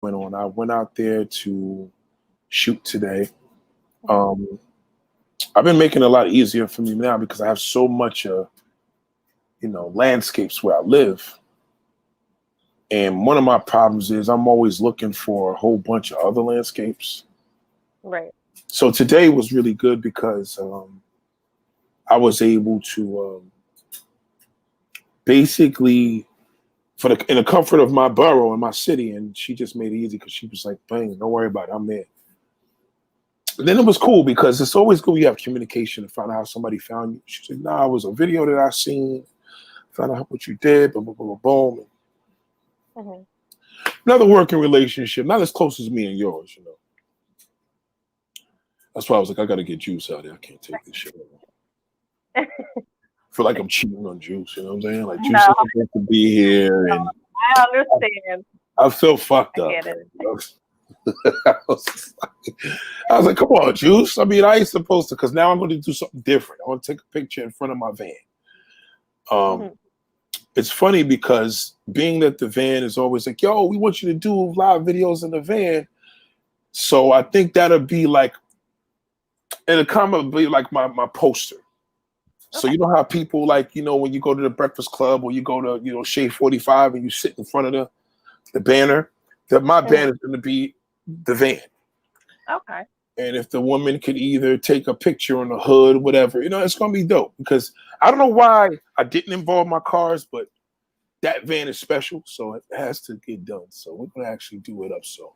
went on. I went out there to shoot today. Mhm. Um, I've been making it a lot easier for me now because I have so much, landscapes where I live. And one of my problems is I'm always looking for a whole bunch of other landscapes. Right. So today was really good because I was able to basically, in the comfort of my borough and my city, and she just made it easy because she was like, "Bang, don't worry about it, I'm there." And then it was cool because it's always good when you have communication to find out how somebody found you. She said, "Nah, it was a video that I seen. Found out what you did, boom, boom, boom, boom, boom." Hmm. Another working relationship, not as close as me and yours. That's why I was like, I gotta get Juice out there. I can't take this shit anymore. I feel like I'm cheating on Juice. You know what I'm saying? Like Juice No, is supposed to be here, and I understand. I feel fucked I up. get it. I was, I was like, come on, Juice. I mean, I ain't supposed to, because now I'm going to do something different. I want to take a picture in front of my van. Um, Hmm. it's funny because being that the van is always like, yo, we want you to do live videos in the van. So I think that'll be like, and the comment will be like my poster. So Okay. you know how people like, when you go to the Breakfast Club or you go to, Shade 45 and you sit in front of the banner, that my Hmm. banner is going to be the van. Okay. And if the woman could either take a picture on the hood, whatever, it's gonna be dope. Because I don't know why I didn't involve my cars, but that van is special, so it has to get done. So we're gonna actually do it up. So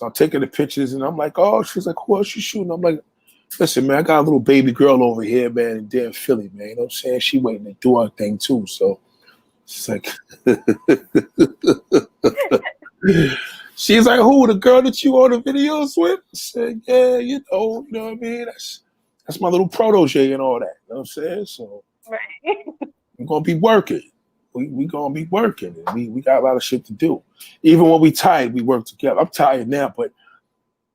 I'm taking the pictures, and I'm like, oh, she's like, who else you shooting? I'm like, listen, man, I got a little baby girl over here, man, in damn Philly, man. You know what I'm saying? She waiting to do her thing too. So she's like, she's like, who, the girl that you on the videos with? I said, yeah, you know what I mean? That's my little protege and all that. You know what I'm saying? So Right. we're gonna be working. We gonna be working, and we got a lot of shit to do. Even when we tired, we work together. I'm tired now, but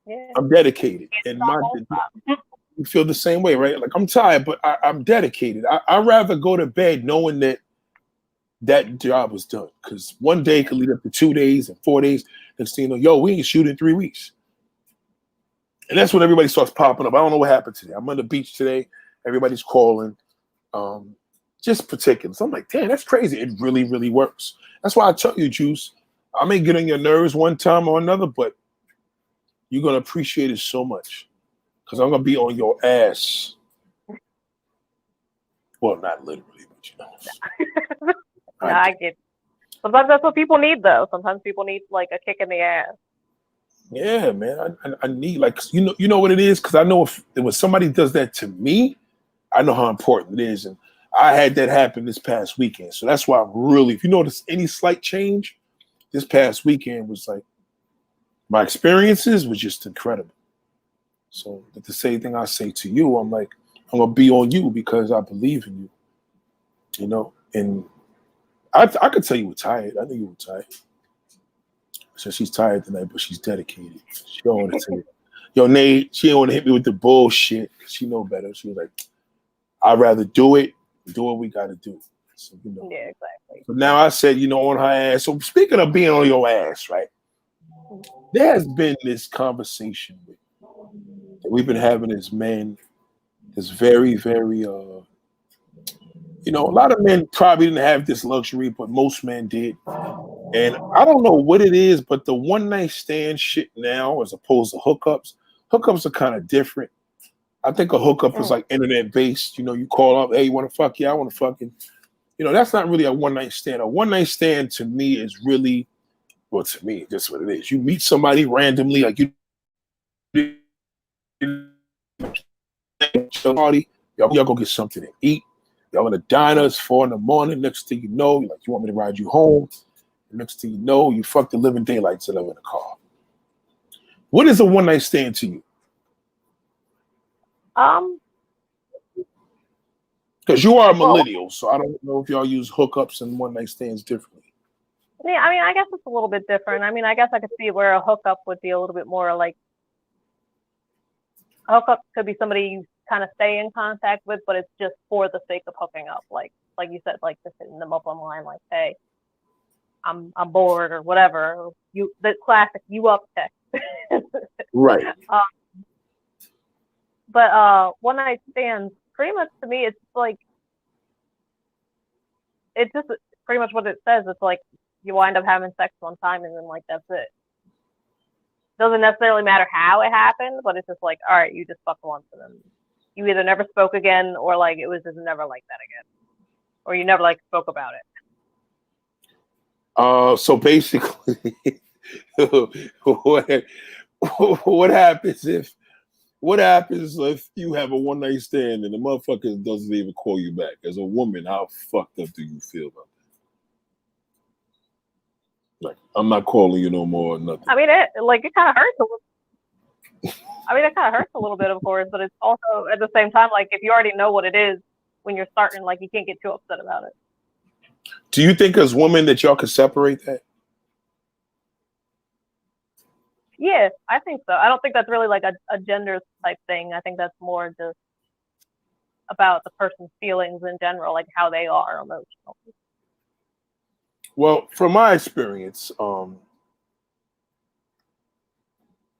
Yeah. I'm dedicated. Can't And stop, won't stop. you feel the same way, right? Like I'm tired, but I'm dedicated. I'd rather go to bed knowing that job was done. Because one day could lead up to 2 days and 4 days. Next thing you know, yo, we ain't shooting in 3 weeks. And that's when everybody starts popping up. I don't know what happened today. I'm on the beach today. Everybody's calling. Um, just particulars. I'm like, damn, that's crazy. It really, really works. That's why I tell you, Juice, I may get on your nerves one time or another, but you're gonna appreciate it so much. Because I'm gonna be on your ass. Well, not literally, but No, I I do. get it. Sometimes that's what people need, though. Sometimes people need like a kick in the ass. Yeah, man. I need, like, you know what it is? Because I know if when somebody does that to me, I know how important it is. And I had that happen this past weekend. So that's why I'm really, if you notice any slight change, this past weekend was like, my experiences was just incredible. So the same thing I say to you, I'm like, I'm gonna be on you because I believe in you. And I could tell you were tired. I knew you were tired. So she's tired tonight, but she's dedicated. She don't want to tell you. Yo, Nate, she didn't want to hit me with the bullshit. She know better. She was like, I'd rather do what we gotta do. So. Yeah, exactly. So now I said, on her ass. So speaking of being on your ass, right? There has been this conversation that we've been having as men. That's very, very a lot of men probably didn't have this luxury, but most men did. And I don't know what it is, but the one night stand shit now, as opposed to hookups are kind of different. I think a hookup is Mm. like internet based. You call up, hey, you want to fuck? Yeah, I want to fuck. And that's not really a one night stand. A one night stand to me is really, well, to me, that's what it is. You meet somebody randomly, like you party, y'all go get something to eat. Y'all gonna dine us 4 in the morning. Next thing you know, like, you want me to ride you home. Next thing you know, you fuck the living daylights out of in the car. What is a one night stand to you? Um. Because you are a Well, millennial, so I don't know if y'all use hookups and one night stands differently. yeah. I mean, I guess it's a little bit different. I mean, I guess I could see where a hookup would be a little bit more like a hookup could be somebody you kind of stay in contact with, but it's just for the sake of hooking up. Like you said, like just hitting them up online, like, hey, I'm bored or whatever. You the classic you up text. Right. uh, but one night stands pretty much to me it's like it's just pretty much what it says. It's like you wind up having sex one time and then like that's it. Doesn't necessarily matter how it happened, but it's just like, all right, you just fucked once and then you either never spoke again or like it was just never like that again. Or you never like spoke about it. So basically, what what happens if you have a one night stand and the motherfucker doesn't even call you back? As a woman, how fucked up do you feel about that? Like, I'm not calling you no more or nothing. I mean, it kind of hurts a little. I mean, it kind of hurts a little bit, of course, but it's also at the same time, like if you already know what it is when you're starting, like you can't get too upset about it. Do you think as women that y'all can separate that? Yeah, I think so. I don't think that's really like a gender type thing. I think that's more just about the person's feelings in general, like how they are emotional. Well, from my experience,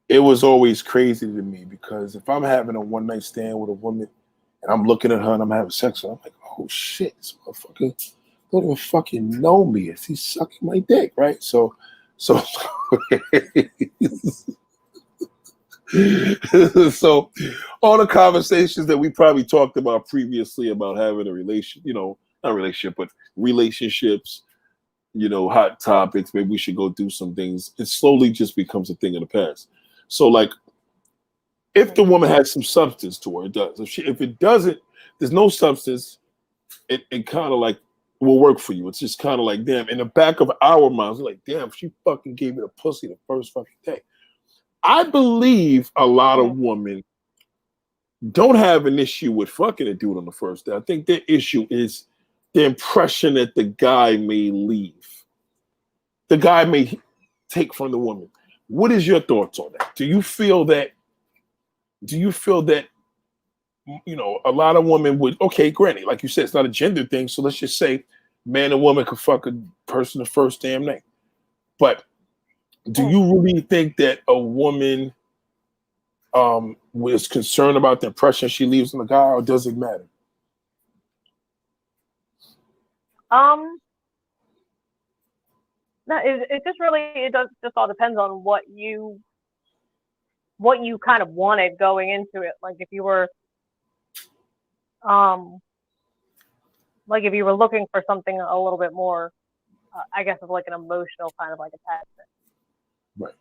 it was always crazy to me because if I'm having a one night stand with a woman and I'm looking at her and I'm having sex with her, I'm like, oh shit, this motherfucker don't even fucking know me if he's sucking my dick, right? So so all the conversations that we probably talked about previously about having a relation, not relationship, but relationships, hot topics, maybe we should go do some things. It slowly just becomes a thing of the past. So like if the woman has some substance to her, it does. If it doesn't, there's no substance, it kind of like will work for you. It's just kind of like, damn, in the back of our minds, we're like, damn, she fucking gave me the pussy the first fucking day. I believe a lot of women don't have an issue with fucking a dude on the first day. I think their issue is the impression that the guy may leave. The guy may take from the woman. What is your thoughts on that? Do you feel that a lot of women would, okay, granted, like you said, it's not a gender thing, so let's just say man and woman could fuck a person the first damn night. But do you really think that a woman was concerned about the impression she leaves on the guy, or does it matter? No, it just really it does just all depends on what you kind of wanted going into it. Like if you were looking for something a little bit more, I guess of like an emotional kind of like attachment. Right.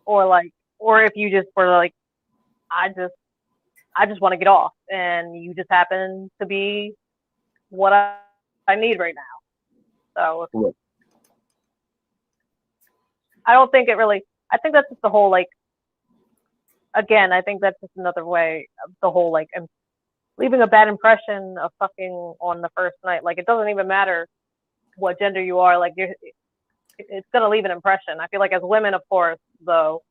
Or if you just were like, I just want to get off, and you just happen to be what I need right now. So right. I don't think it really. I think that's just the whole like. Again, I think that's just another way of the whole like leaving a bad impression of fucking on the first night. Like it doesn't even matter what gender you are. Like it's gonna leave an impression. I feel like as women, of course, though,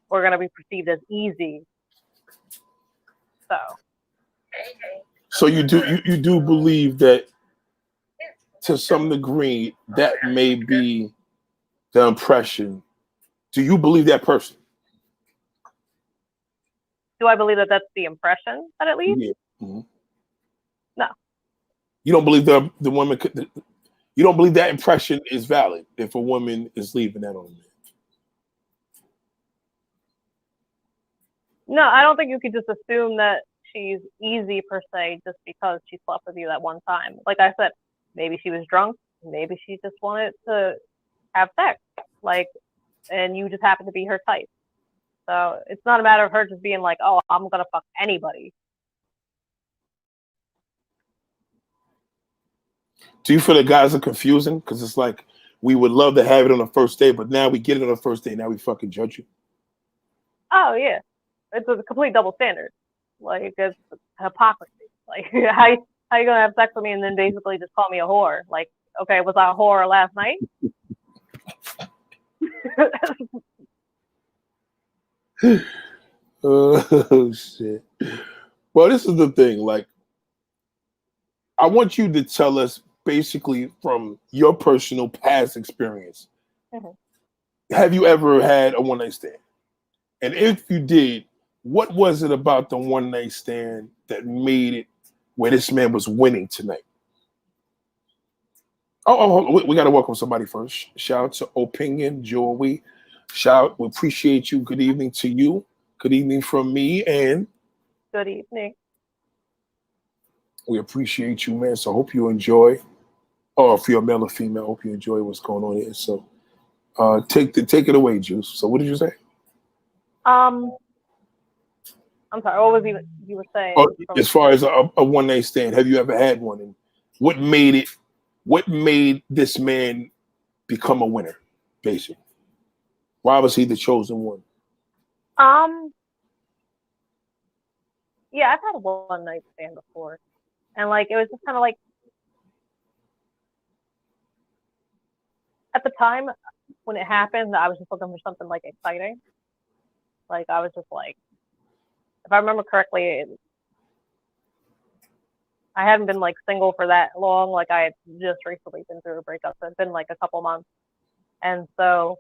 we're gonna be perceived as easy. So you do believe that to some degree that may be the impression. Do you believe that person? Do I believe that that's the impression that it leaves? Yeah. Mm-hmm. No. You don't believe the woman could. You don't believe that impression is valid if a woman is leaving that on a man? No, I don't think you could just assume that she's easy per se just because she slept with you that one time. Like I said, maybe she was drunk, maybe she just wanted to have sex, and you just happen to be her type. So it's not a matter of her just being like, oh, I'm gonna fuck anybody. Do you feel that guys are confusing? Because it's like we would love to have it on the first day, but now we get it on the first day. Now we fucking judge you. Oh yeah, it's a complete double standard. Like it's hypocrisy. Like how you gonna have sex with me and then basically just call me a whore? Like, okay, was I a whore last night? Oh shit. Well, this is the thing. Like, I want you to tell us basically from your personal past experience, Mm-hmm. have you ever had a one night stand? And if you did, what was it about the one night stand that made it where this man was winning tonight? We got to welcome somebody first. Shout out to Opinion, Joey. Shout, we appreciate you. Good evening to you. Good evening from me, and Good evening. we appreciate you, man. So I hope you enjoy. Or if you're a male or female, I hope you enjoy what's going on here. So take it away, Juice. So what did you say? I'm sorry. What was you were saying? Oh, as far as a one night stand, have you ever had one? And what made it? What made this man become a winner? Basically, why was he the chosen one? Yeah, I've had a one night stand before, and like it was just kind of like at the time when it happened, I was just looking for something like exciting. Like I was just like, if I remember correctly, I hadn't been like single for that long. Like I had just recently been through a breakup, so it's been like a couple months, and so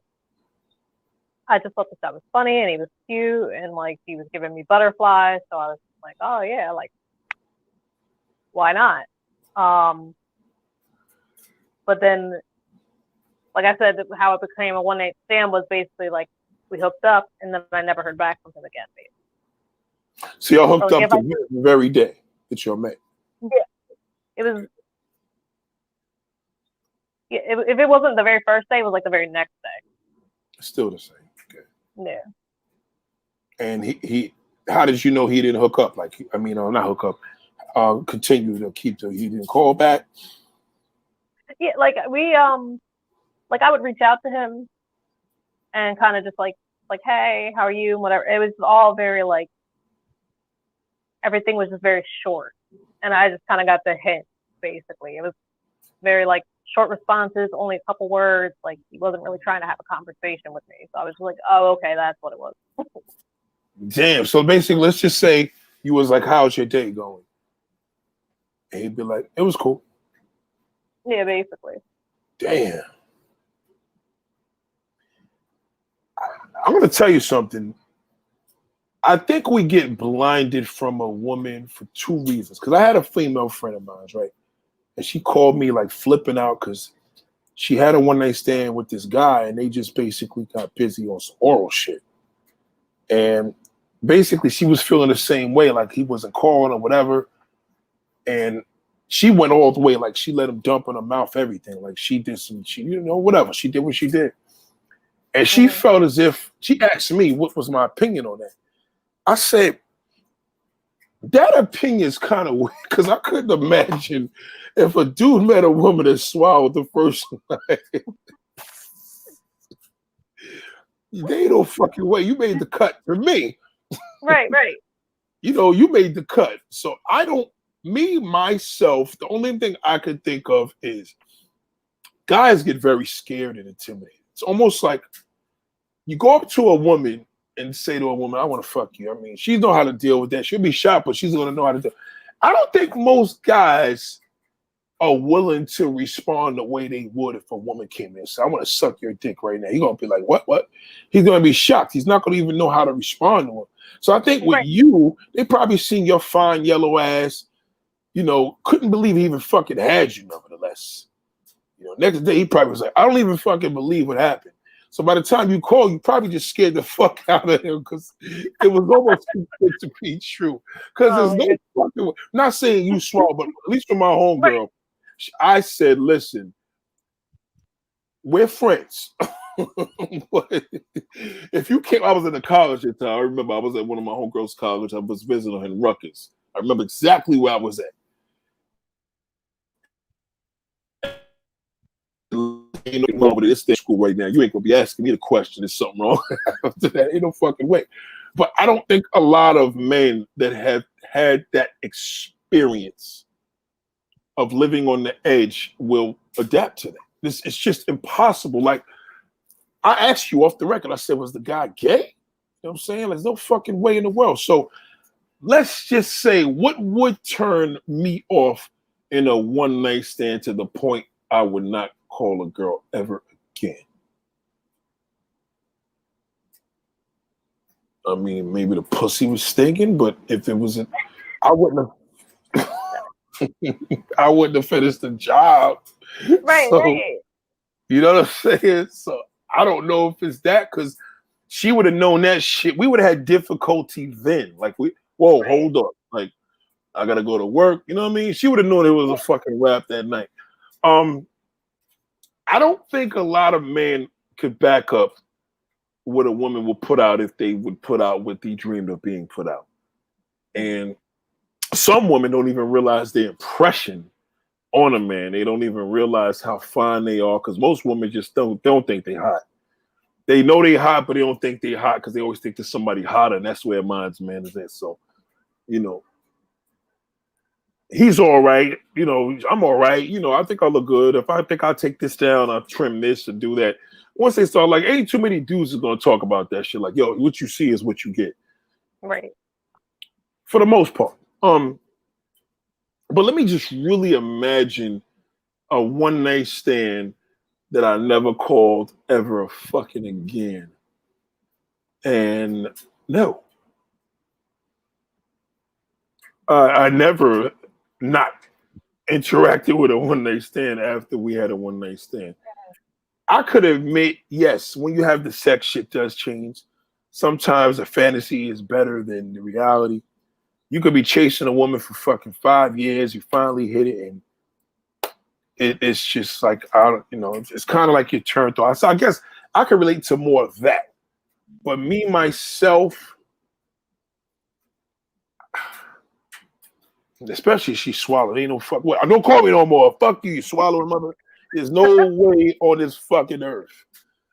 I just thought this guy was funny and he was cute and like he was giving me butterflies. So I was like, oh yeah, like why not? But then, like I said, how it became a one night stand was basically like we hooked up and then I never heard back from him again. Basically. So y'all hooked up the very day that y'all met. Yeah, it was. Yeah, if it wasn't the very first day, it was like the very next day. Still the same. Okay. Yeah. And he how did you know he didn't hook up? Like, I mean, not hook up. Continue to keep he didn't call back. Yeah, like we like I would reach out to him and kind of just like hey, how are you and whatever. It was all very like everything was just very short, and I just kind of got the hint. Basically, it was very like short responses, only a couple words. Like he wasn't really trying to have a conversation with me, so I was like, oh, okay, that's what it was. Damn. So basically, let's just say you was like, how's your day going? And he'd be like, it was cool. Yeah, basically. Damn. I'm going to tell you something. I think we get blinded from a woman for two reasons. Because I had a female friend of mine, right? And she called me like flipping out because she had a one night stand with this guy and they just basically got busy on some oral shit. And basically she was feeling the same way, like he wasn't calling or whatever. And she went all the way, like she let him dump in her mouth, everything. Like she did whatever. She did what she did. And she felt as if, she asked me what was my opinion on that. I said, that opinion is kind of weird because I couldn't imagine if a dude met a woman that swallowed the first night. They ain't no fucking way. You made the cut for me. Right. You made the cut. So myself, the only thing I could think of is guys get very scared and intimidated. It's almost like you go up to a woman and say to a woman, I want to fuck you. I mean, she know how to deal with that. She'll be shocked, but she's going to know how to do it. I don't think most guys are willing to respond the way they would if a woman came in and said, I want to suck your dick right now. He's going to be like, what? He's going to be shocked. He's not going to even know how to respond to him. So I think with you, they probably seen your fine yellow ass, couldn't believe he even fucking had you nevertheless. Next day he probably was like, I don't even fucking believe what happened. So by the time you call, you probably just scared the fuck out of him because it was almost too good to be true. Because there's no fucking, not saying you swallow, but at least for my homegirl, I said, listen, we're friends. If you came, I was in the college at the time. I remember I was at one of my homegirls' college. I was visiting her in Rutgers. I remember exactly where I was at. It's their school right now. You ain't gonna be asking me the question. Is something wrong? After that, ain't no fucking way. But I don't think a lot of men that have had that experience of living on the edge will adapt to that. It's just impossible. Like I asked you off the record, I said, was the guy gay? You know what I'm saying? There's no fucking way in the world. So let's just say, what would turn me off in a one night stand to the point I would not call a girl ever again. I mean, maybe the pussy was stinking, but if it wasn't, I wouldn't have. I wouldn't have finished the job. Right, So right. you know what I'm saying? So I don't know if it's that because she would have known that shit. We would have had difficulty then. Like whoa, Right. hold up. Like I gotta go to work. You know what I mean? She would have known it was a fucking rap that night. I don't think a lot of men could back up what a woman would put out if they would put out what they dreamed of being put out. And some women don't even realize their impression on a man. They don't even realize how fine they are because most women just don't think they're hot. They know they hot, but they don't think they're hot because they always think there's somebody hotter, and that's where mine's man is at. So, you know, he's all right. You know, I'm all right. You know, I think I look good. If I think I'll take this down, I'll trim this and do that. Once they start, like, ain't too many dudes is gonna talk about that shit. Like, yo, what you see is what you get. Right. For the most part. But let me just really imagine a one night stand that I never called ever fucking again. And no, I never not interacted with a one night stand after we had a one night stand. I could admit, yes, when you have the sex, shit does change. Sometimes the fantasy is better than the reality. You could be chasing a woman for fucking 5 years. You finally hit it, and it's just like it's kind of like you're turned off. So I guess I can relate to more of that. But me myself, especially she swallowed. Ain't no fuck. What? Don't call me no more. Fuck you, you swallowing mother. There's no way on this fucking earth.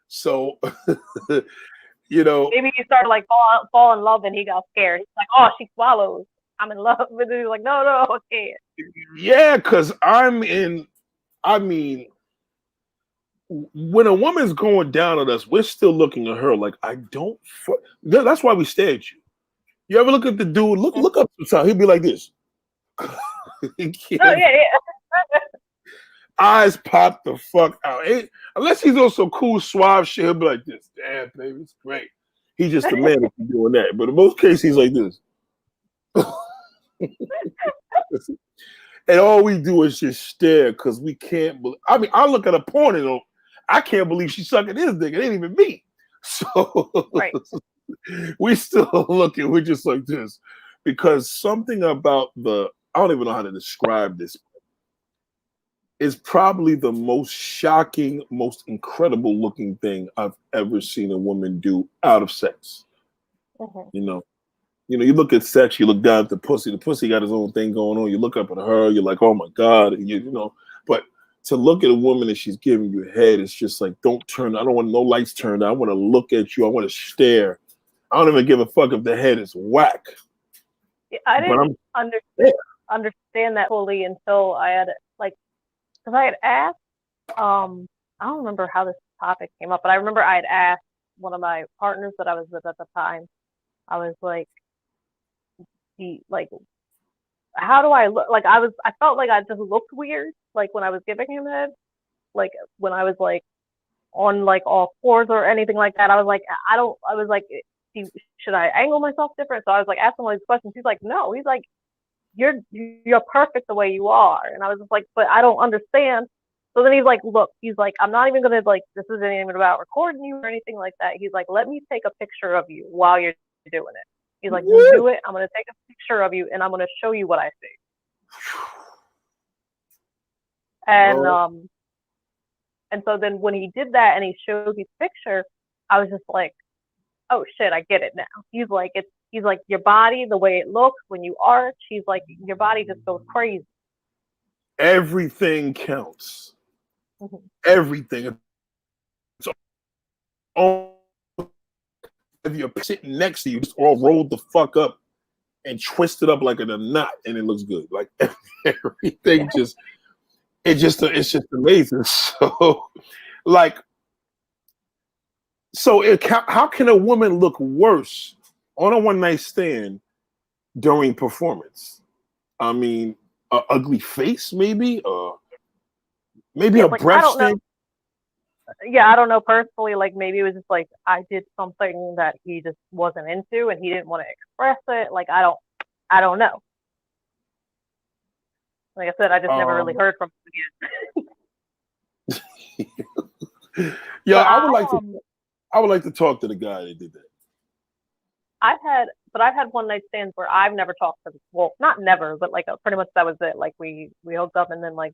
So, Maybe he started like fall in love and he got scared. He's like, oh, she swallows. I'm in love. But then he's like, no, okay. Yeah, because I mean, when a woman's going down on us, we're still looking at her like, I don't. That's why we stare at you. You ever look at the dude? Look up sometimes. He'll be like this. Oh, yeah. Eyes pop the fuck out. Unless he's on some cool suave shit, he'll be like this. Damn, baby, it's great. He's just a man if he's doing that. But in most cases, he's like this. And all we do is just stare because we can't believe. I mean, I look at a porn and I can't believe she's sucking this dick. It ain't even me. So Right. we still looking. We're just like this because something about I don't even know how to describe this. Is probably the most shocking, most incredible looking thing I've ever seen a woman do out of sex. Mm-hmm. You look at sex, you look down at the pussy. The pussy got his own thing going on. You look up at her, you're like, oh my God. And but to look at a woman and she's giving you head, it's just like, don't turn. I don't want no lights turned on. I want to look at you. I want to stare. I don't even give a fuck if the head is whack. I didn't understand that fully until I had because I had asked, I don't remember how this topic came up, but I remember I had asked one of my partners that I was with at the time. I was like, how do I look? Like I felt like I just looked weird, like when I was giving him head, like when I was like on like all fours or anything like that. I was like, I was like, should I angle myself different? So I was like asking all these questions. He's like, no. He's like, you're perfect the way you are. And I was just like, but I don't understand. So then he's like, look, he's like, I'm not even gonna this isn't even about recording you or anything like that. He's like, let me take a picture of you while you're doing it. He's like, you do it. I'm gonna take a picture of you and I'm gonna show you what I see. And so then when he did that and he showed me the picture, I was just like, oh shit, I get it now. He's like, your body, the way it looks when you arch, he's like, your body just goes crazy. Everything counts. Mm-hmm. Everything. If you're sitting next to you, just all rolled the fuck up and twisted up like in a knot, and it looks good. Like everything it's just amazing. How can a woman look worse on a one night stand during performance? I mean, ugly face, maybe maybe Yeah, a like I breath don't know. stink. Yeah, I don't know personally. Like maybe it was just like I did something that he just wasn't into, and he didn't want to express it. Like I don't know. Like I said, I just never really Um, heard from him again. yeah, But I would like to talk to the guy that did that. I've had one night stands where I've never talked to. Well, not never, but like pretty much that was it. Like we hooked up, and then like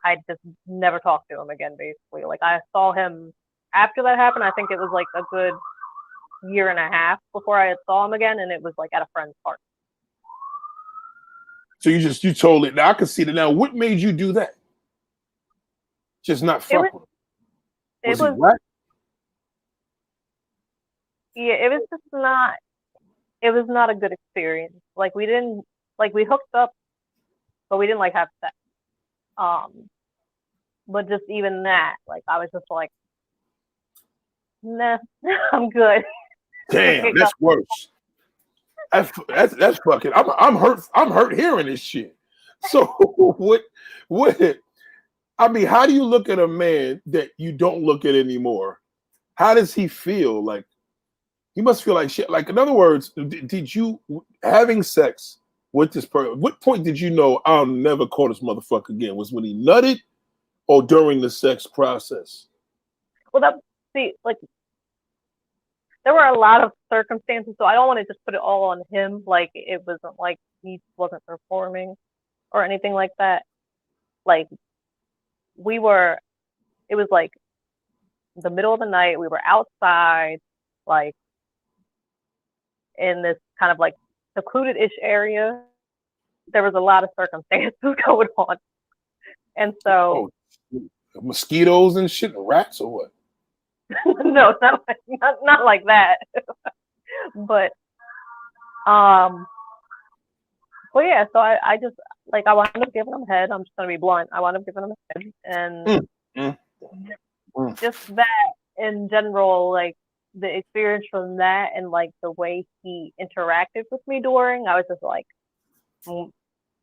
I just never talked to him again. Basically, like I saw him after that happened. I think it was like a good year and a half before I saw him again, and it was like at a friend's party. So you told it. Now I can see that. Now, what made you do that? Just not It was fuck with him. it Was he was whack? yeah, it was just not it was not a good experience. Like we didn't like we hooked up, but we didn't like have sex. Um, but just even that, like I was just like, nah, I'm good. Damn, that's worse. That's fucking. I'm hurt. I'm hurt hearing this shit. So what? I mean, how do you look at a man that you don't look at anymore? How does he feel? Like he must feel like shit. Like in other words, did you having sex with this person? What point did you know I'll never call this motherfucker again? Was when he nutted or during the sex process? Well, that see, like there were a lot of circumstances, so I don't want to just put it all on him. Like it wasn't like he wasn't performing or anything like that. Like we were, it was like the middle of the night. We were outside, like in this kind of like secluded-ish area. There was a lot of circumstances going on, and so Oh, mosquitoes and shit, and rats or what? no, not like that. But um, well, yeah. So I just like I wound up giving him head. I'm just gonna be blunt. I wound up giving him head, and Mm, mm, mm. just that in general, like the experience from that and like the way he interacted with me during, I was just like,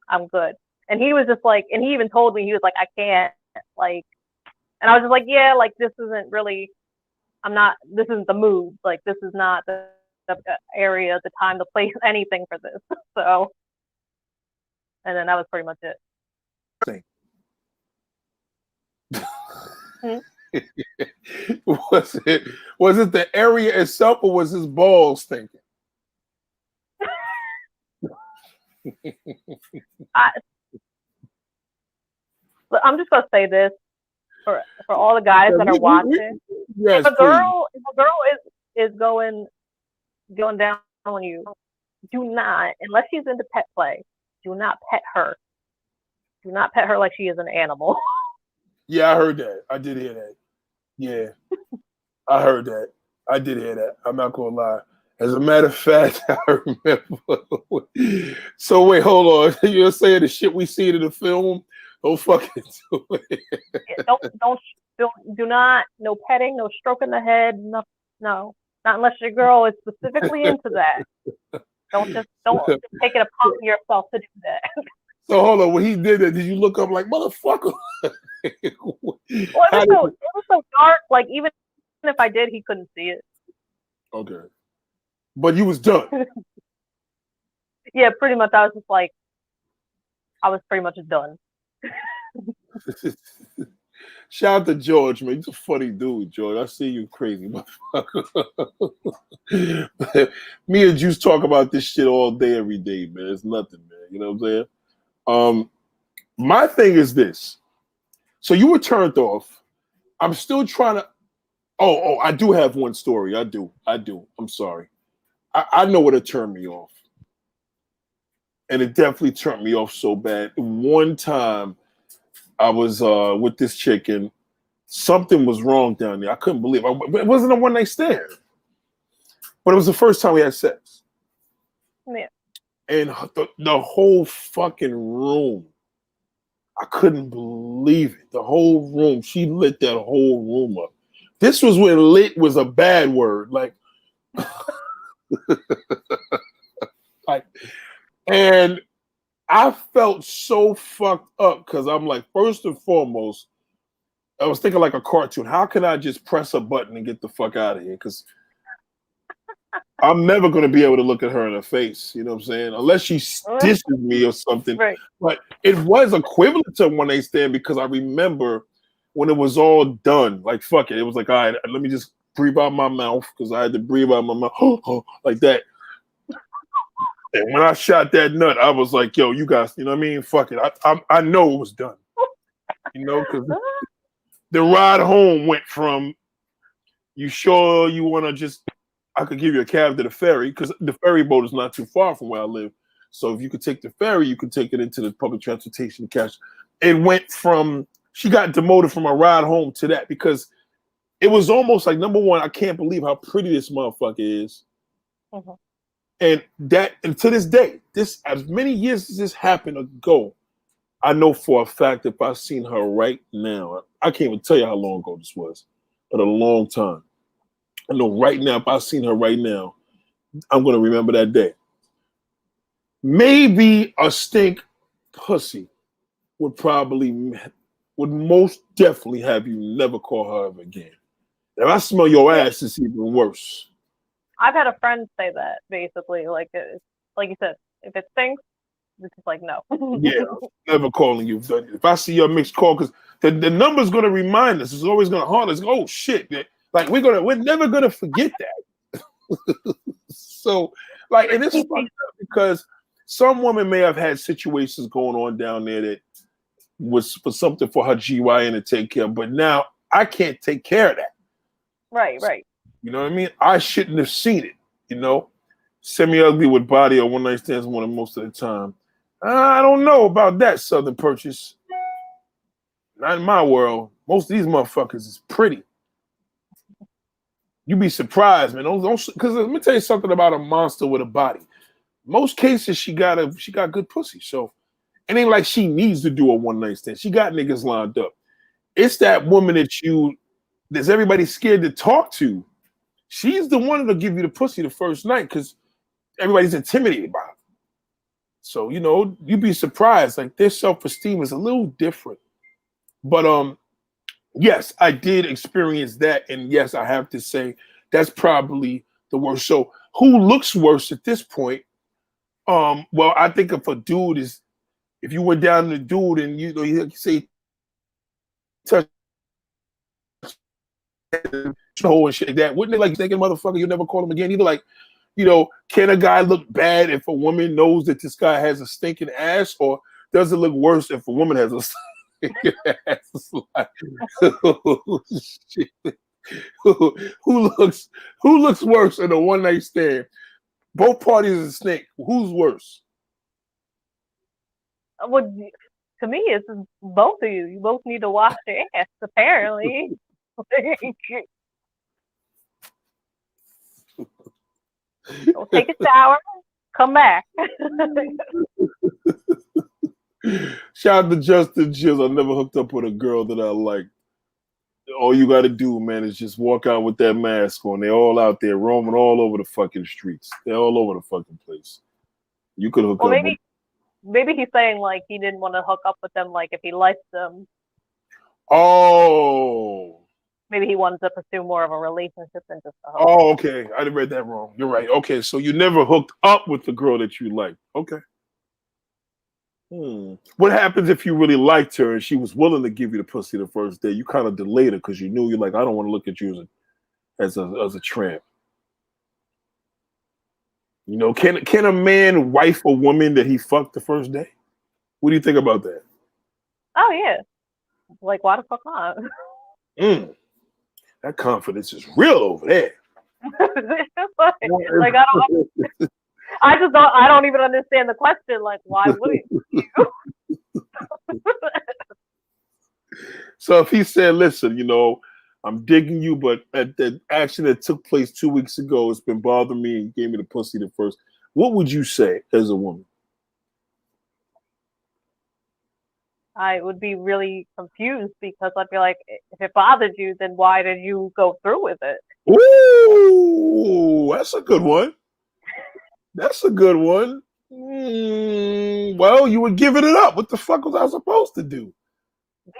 I'm good. And he was just like, and he even told me he was like, I can't like, and I was just like, yeah, like this isn't really, I'm not, this isn't the mood, like this is not the area, the time, the place, anything for this. So, and then that was pretty much it. Hmm? Was it the area itself or was his balls thinking? I'm just gonna say this for all the guys that are watching. Yes, If a please. girl is going down on you, do not, unless she's into pet play, do not pet her. Do not pet her like she is an animal. Yeah, I heard that. I did hear that. Yeah, I heard that. I did hear that. I'm not gonna lie. As a matter of fact, I remember. So wait, hold on. You're saying the shit we see in the film? Don't fucking do it. Yeah, do not, no petting, no stroking the head, no, not unless your girl is specifically into that. Don't take it upon yourself to do that. So hold on. When he did it, did you look up like motherfucker? Well, it was so dark. Like even if I did, he couldn't see it. Okay, but you was done. Yeah, pretty much. I was pretty much done. Shout out to George, man. He's a funny dude, George. I see you crazy motherfucker. Me and Juice talk about this shit all day, every day, man. It's nothing, man. You know what I'm saying? My thing is this. So you were turned off. I'm still trying to. Oh, I do have one story. I do. I'm sorry. I know what to turn me off. And it definitely turned me off so bad. One time I was with this chick and something was wrong down there. I couldn't believe it. It wasn't a one night stand, but it was the first time we had sex. Yeah. And the whole fucking room, I couldn't believe it. The whole room, she lit that whole room up. This was when lit was a bad word. Like, like, and I felt so fucked up because I'm like, first and foremost, I was thinking like a cartoon. How can I just press a button and get the fuck out of here? Because I'm never going to be able to look at her in her face. You know what I'm saying? Unless she disses me or something. Right. But it was equivalent to a one night stand because I remember when it was all done. Like, fuck it. It was like, all right, let me just breathe out my mouth because I had to breathe out my mouth like that. And when I shot that nut, I was like, yo, you guys, you know what I mean? Fuck it. I know it was done. You know, because the ride home went from, you sure you want to just, I could give you a cab to the ferry because the ferry boat is not too far from where I live. So if you could take the ferry, you could take it into the public transportation to catch. It went from, she got demoted from a ride home to that because it was almost like, number one, I can't believe how pretty this motherfucker is. Mm-hmm. And to this day, this, as many years as this happened ago, I know for a fact if I seen her right now, I can't even tell you how long ago this was, but a long time. I know right now, if I seen her right now, I'm going to remember that day. Maybe a stink pussy would most definitely have you never call her ever again. If I smell your ass, it's even worse. I've had a friend say that basically, like you said, if it stinks, it's just like no. Yeah, never calling you. If I see your mixed call, because the number's going to remind us. It's always going to haunt us. Oh shit! Like we're never going to forget that. So, like, and it's fucked up because some women may have had situations going on down there that was for something for her GYN to take care of, but now I can't take care of that. Right. You know what I mean? I shouldn't have seen it. You know, semi-ugly with body or one night stands one of most of the time. I don't know about that, Southern Purchase. Not in my world. Most of these motherfuckers is pretty. You be surprised, man. Don't because let me tell you something about a monster with a body. Most cases she got good pussy. So it ain't like she needs to do a one night stand. She got niggas lined up. It's that woman that's everybody scared to talk to. She's the one that'll give you the pussy the first night because everybody's intimidated by her. So, you know, you'd be surprised. Like their self-esteem is a little different. But yes, I did experience that. And yes, I have to say that's probably the worst. So who looks worse at this point? Well, I think if a dude is, if you went down to the dude and you say touch hole and shit like that, wouldn't it like you thinking, motherfucker, you'll never call him again? Either like, can a guy look bad if a woman knows that this guy has a stinking ass, or does it look worse if a woman has a stinking ass? Like, oh, shit. Who looks worse in a one night stand? Both parties are stink. Who's worse? Well, to me, it's both of you. You both need to wash your ass, apparently. Go take a shower, come back. Shout out to Justin Jills. I never hooked up with a girl that I liked. All you got to do, man, is just walk out with that mask on. They're all out there roaming all over the fucking streets. They're all over the fucking place. You could hook up. Maybe he's saying like he didn't want to hook up with them, like if he liked them. Oh. Maybe he wanted to pursue more of a relationship than just a hook. Oh, okay. I read that wrong. You're right. Okay, so you never hooked up with the girl that you liked. Okay. What happens if you really liked her and she was willing to give you the pussy the first day? You kind of delayed her because you knew you're like, I don't want to look at you as a tramp. You know, can a man wife a woman that he fucked the first day? What do you think about that? Oh yeah. Like why the fuck not? That confidence is real over there. like I don't even understand the question. Like, why wouldn't you? So if he said, listen, I'm digging you, but at the action that took place 2 weeks ago, it's been bothering me, and you gave me the pussy the first, what would you say as a woman? I would be really confused because I'd be like, if it bothered you, then why did you go through with it? Ooh, that's a good one. That's a good one. Well, you were giving it up. What the fuck was I supposed to do?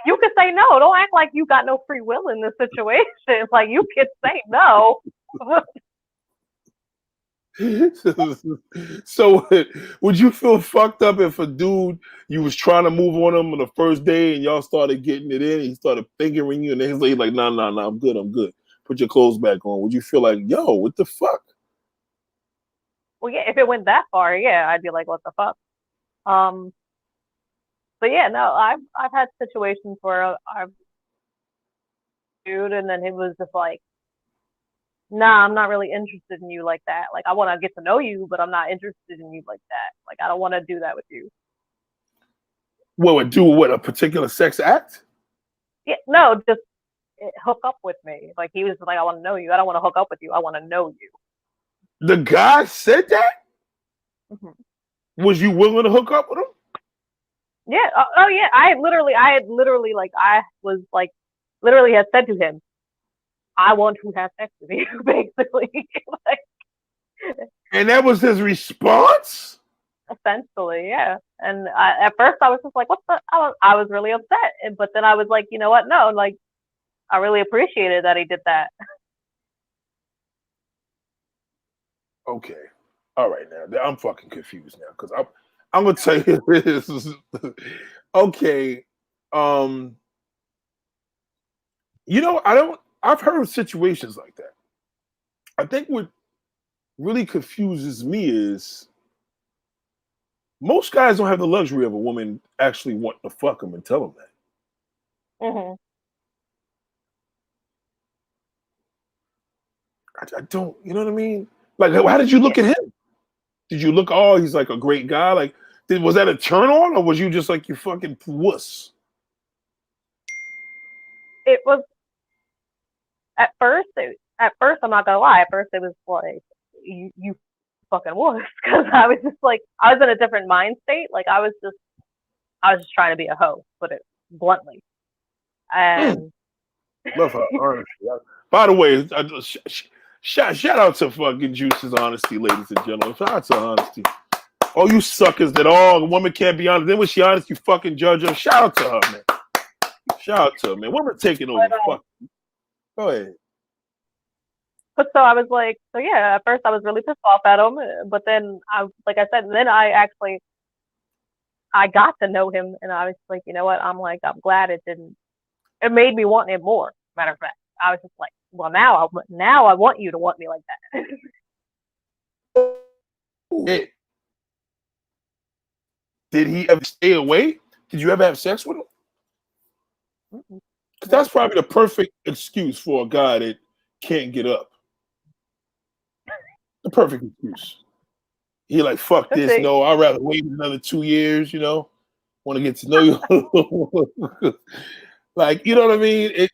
You could say no. Don't act like you got no free will in this situation. Like you could say no. So, would you feel fucked up if a dude you was trying to move on him on the first day and y'all started getting it in? He started fingering you, and then he's like, "No, no, no, I'm good, I'm good. Put your clothes back on." Would you feel like, "Yo, what the fuck?" Well, yeah, if it went that far, yeah, I'd be like, what the fuck. Um, but yeah, no, I've had situations where I've dude, and then it was just like, nah, I'm not really interested in you like that. Like I want to get to know you, but I'm not interested in you like that. Like I don't want to do that with you. What would do what a particular sex act? Yeah, no, just hook up with me. Like he was like, I want to know you. I don't want to hook up with you. I want to know you. The guy said that. Mm-hmm. Was you willing to hook up with him? Yeah. Oh, yeah. I had literally, like, I was like, literally had said to him, I want to have sex with you, basically. Like, And that was his response? essentially, yeah. And at first I was just like, what the? I was really upset. But then I was like, you know what? No, like, I really appreciated that he did that. Okay. All right now. I'm fucking confused now because I'm gonna tell you this. Okay. Um, I've heard of situations like that. I think what really confuses me is most guys don't have the luxury of a woman actually wanting to fuck them and tell them that. Hmm. I don't, you know what I mean? Like, how did you Yeah. look at him? Did you look, oh, he's like a great guy? Like, was that a turn on or was you just like, you fucking wuss? It was at first, I'm not gonna lie. At first, it was like you fucking was because I was just like I was in a different mind state. Like I was just trying to be a hoe, put it bluntly. Mm, And love her honesty. By the way, shout out to fucking Juice's honesty, ladies and gentlemen. Shout out to her honesty. All you suckers that a woman can't be honest. Then when she honest, you fucking judge her. Shout out to her, man. Shout out to her, man. Women taking over. but Fuck. Go ahead. but so I was like, so yeah. At first, I was really pissed off at him, but then like I said, then I got to know him, and I was like, you know what? I'm glad it didn't. It made me want him more. Matter of fact, I was just like, well, now I want you to want me like that. Hey, did he ever stay away? Did you ever have sex with him? Because No, that's probably the perfect excuse for a guy that can't get up. The perfect excuse. He like, fuck could this. be. No, I'd rather wait another 2 years, want to get to know you. Like, you know what I mean?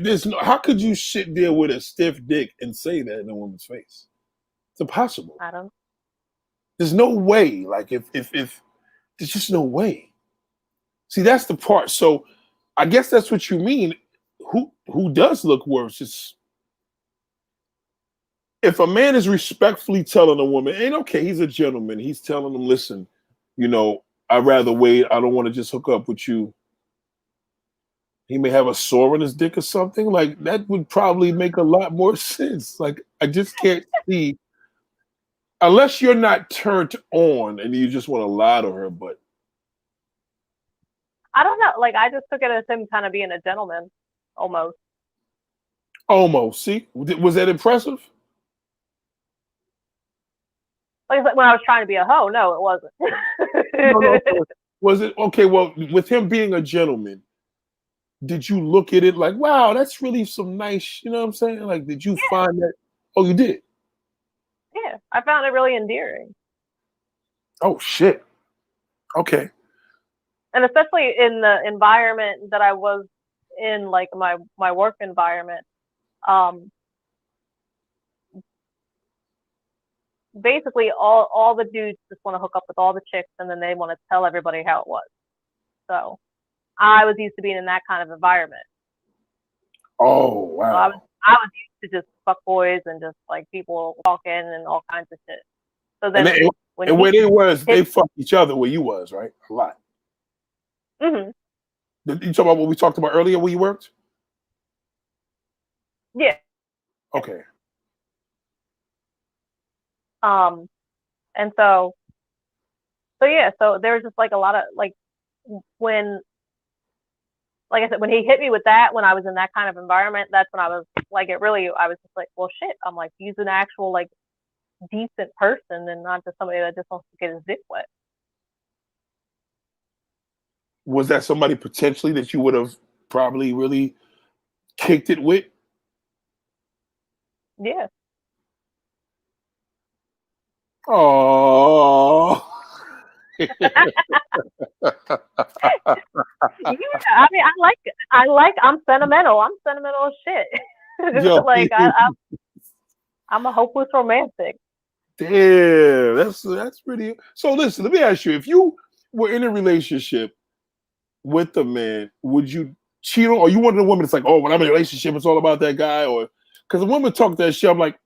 There's no, how could you sit there with a stiff dick and say that in a woman's face? It's impossible. I don't. There's no way. Like, if there's just no way. See, that's the part. So I guess that's what you mean. Who does look worse? It's if a man is respectfully telling a woman, ain't okay, he's a gentleman. He's telling them, listen, I'd rather wait. I don't want to just hook up with you. He may have a sore on his dick or something. Like that would probably make a lot more sense. Like I just can't see unless you're not turned on and you just want to lie to her, but I don't know. Like I just took it as him kind of being a gentleman, almost. almost. See, was that impressive? Like I said, when I was trying to be a hoe, no, it wasn't. No, no. Was it okay? Well, with him being a gentleman, did you look at it like, wow, that's really some nice, you know what I'm saying? Like, did you Yeah, find that? Oh, you did. yeah. I found it really endearing, Oh shit. Okay. and especially in the environment that I was in, like my work environment. Um, Basically, all the dudes just want to hook up with all the chicks, and then they want to tell everybody how it was. So I was used to being in that kind of environment. Oh So I was wow. I was used to just fuck boys and just like people talking and all kinds of shit. So And then When And where they was, they hit, fucked each other where you was, right? A lot. hmm You talk about what we talked about earlier where you worked? yeah. Okay. And so yeah, so there was just like a lot of like when, like I said, when he hit me with that, when I was in that kind of environment, that's when I was like, I was just like, well, shit. I'm like, he's an actual like decent person and not just somebody that just wants to get his dick wet. Was that somebody potentially that you would have probably really kicked it with? Yeah. Oh. Yeah. I mean, I'm sentimental. I'm sentimental as shit. Yo, Like I'm a hopeless romantic. damn, that's pretty. So listen, let me ask you: if you were in a relationship with a man, would you cheat on? Or you one of the women that's like, oh, when I'm in a relationship, it's all about that guy? Or because the women talk that shit, I'm like,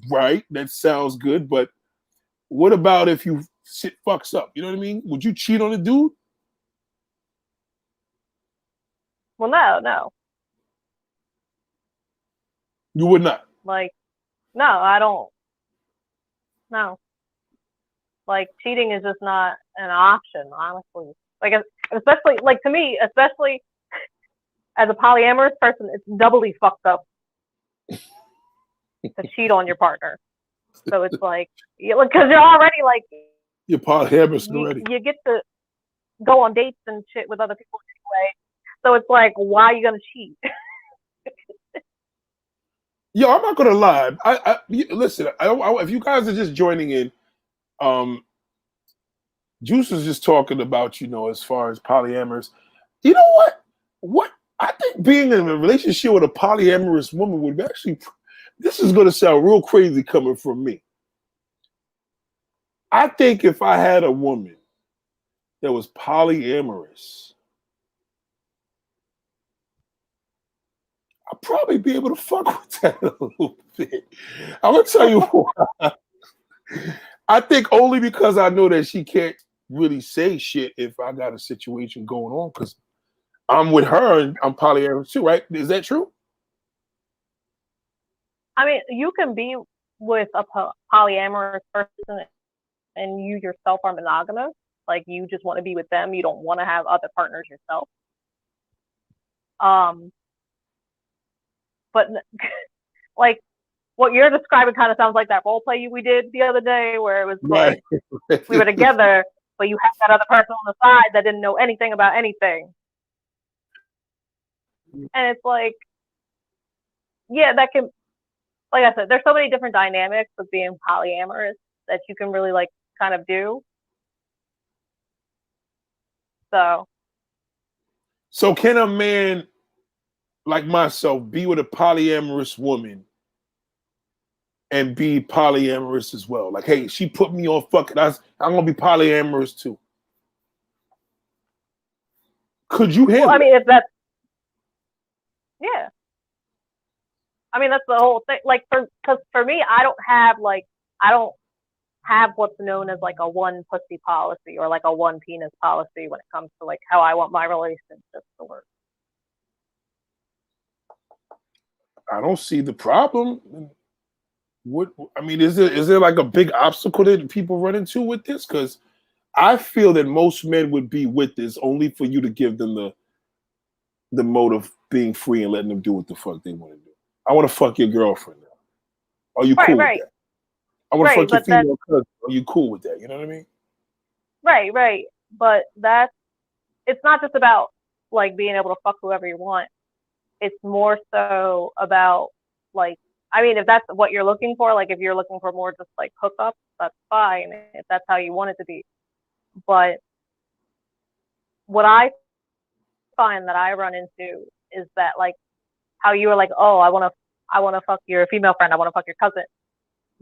right, that sounds good, but what about if you shit fucks up? You know what I mean? Would you cheat on a dude? Well, no. You would not. Like, no, I don't. No. Like, cheating is just not an option, honestly. Like, especially, like, to me, especially as a polyamorous person, it's doubly fucked up to cheat on your partner. So it's like, because you're already like, You're polyamorous already. you get to go on dates and shit with other people anyway. So it's like, why are you gonna cheat? Yo, I'm not gonna lie. Listen. If you guys are just joining in, um, Juice was just talking about, as far as polyamorous. You know what? What I think being in a relationship with a polyamorous woman would actually. This is gonna sound real crazy coming from me. I think if I had a woman that was polyamorous, I'd probably be able to fuck with that a little bit. I'm gonna tell you why. I think only because I know that she can't really say shit if I got a situation going on because I'm with her and I'm polyamorous too, right? Is that true? I mean, you can be with a polyamorous person and you yourself are monogamous. Like, you just want to be with them. You don't want to have other partners yourself. But like what you're describing kind of sounds like that role play we did the other day, where it was Right. like we were together, but you had that other person on the side that didn't know anything about anything. And it's like, yeah, that can, like I said, there's so many different dynamics of being polyamorous that you can really like kind of do. So can a man like myself be with a polyamorous woman and be polyamorous as well? Like, hey, she put me on fucking. I'm gonna be polyamorous too. Could you well, handle I it? mean, if that's, yeah, I mean, that's the whole thing. Like, because for me, I don't have what's known as like a one pussy policy or like a one penis policy when it comes to like how I want my relationships to work. I don't see the problem. What I mean, is there like a big obstacle that people run into with this? Because I feel that most men would be with this only for you to give them the mode of being free and letting them do what the fuck they want to do. I want to fuck your girlfriend now. Are you Right, cool with right, that? I want to right. fuck your But that's female cousin. Are you cool with that? You know what I mean? right, right. But it's not just about like being able to fuck whoever you want. It's more so about like, I mean, if that's what you're looking for, like if you're looking for more just like hookups, that's fine if that's how you want it to be. But what I find that I run into is that like how you were like, oh, I want to fuck your female friend, I want to fuck your cousin.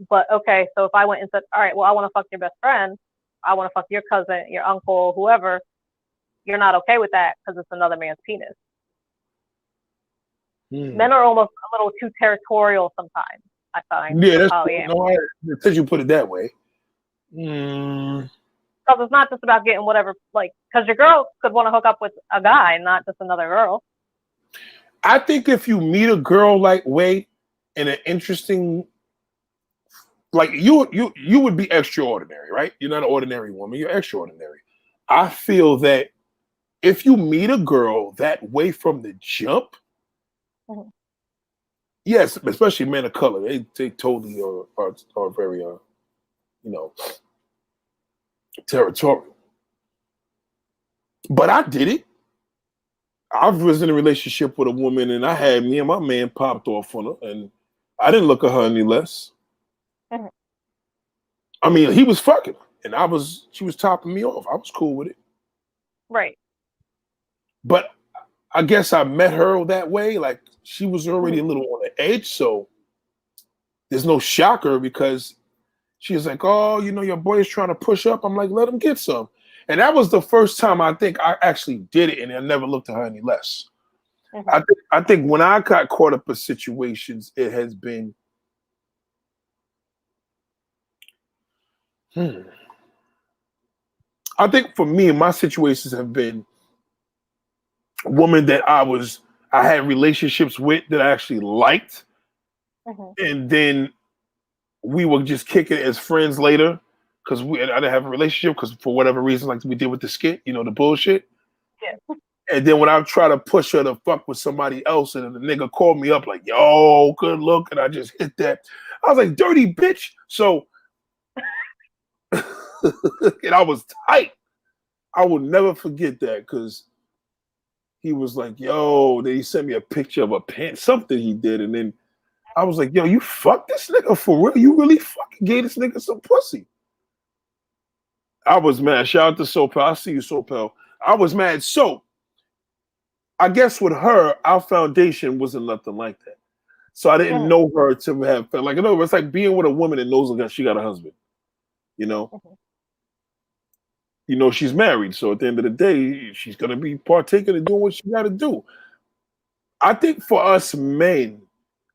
But okay, so if I went and said, all right, well, I want to fuck your best friend, I want to fuck your cousin, your uncle, whoever, you're not okay with that because it's another man's penis. Men are almost a little too territorial sometimes, I find, Yeah, for that's cool. polyamory. No, since you put it that way. Mm, Because it's not just about getting whatever, like, because your girl could want to hook up with a guy, not just another girl. I think if you meet a girl like Wade in an interesting, like you would be extraordinary, right? You're not an ordinary woman. You're extraordinary. I feel that if you meet a girl that way from the jump, Mm-hmm. yes, especially men of color, they totally are very you know territorial. But I did it. I was in a relationship with a woman, and I had me and my man popped off on her, and I didn't look at her any less. Mm-hmm. I mean, he was fucking her, and she was topping me off. I was cool with it. Right. But I guess I met her that way. Like she was already Mm-hmm. a little on the edge, so there's no shocker because she was like, "Oh, your boy's trying to push up." I'm like, "Let him get some." And that was the first time I think I actually did it, and I never looked at her any less. Mm-hmm. I think when I got caught up in situations, it has been, hmm, I think for me, my situations have been women that I had relationships with that I actually liked, Mm-hmm. and then we were just kicking it as friends later because I didn't have a relationship because for whatever reason, like we did with the skit, the bullshit. Yeah. And then when I try to push her to fuck with somebody else, and then the nigga called me up like, "Yo, good look," and I just hit that. I was like, "Dirty bitch." So, and I was tight. I will never forget that because he was like, "Yo," then he sent me a picture of a pant, something he did, and then I was like, "Yo, you fuck this nigga for real? You really fucking gave this nigga some pussy?" I was mad. Shout out to Sopel. I see you, Sopel. I was mad. So I guess with her, our foundation wasn't nothing like that. So I didn't Mm-hmm. know her to have felt like, in other words, it's like being with a woman that knows that she got a husband. You know, Mm-hmm. she's married. So at the end of the day, she's gonna be partaking and doing what she got to do. I think for us men,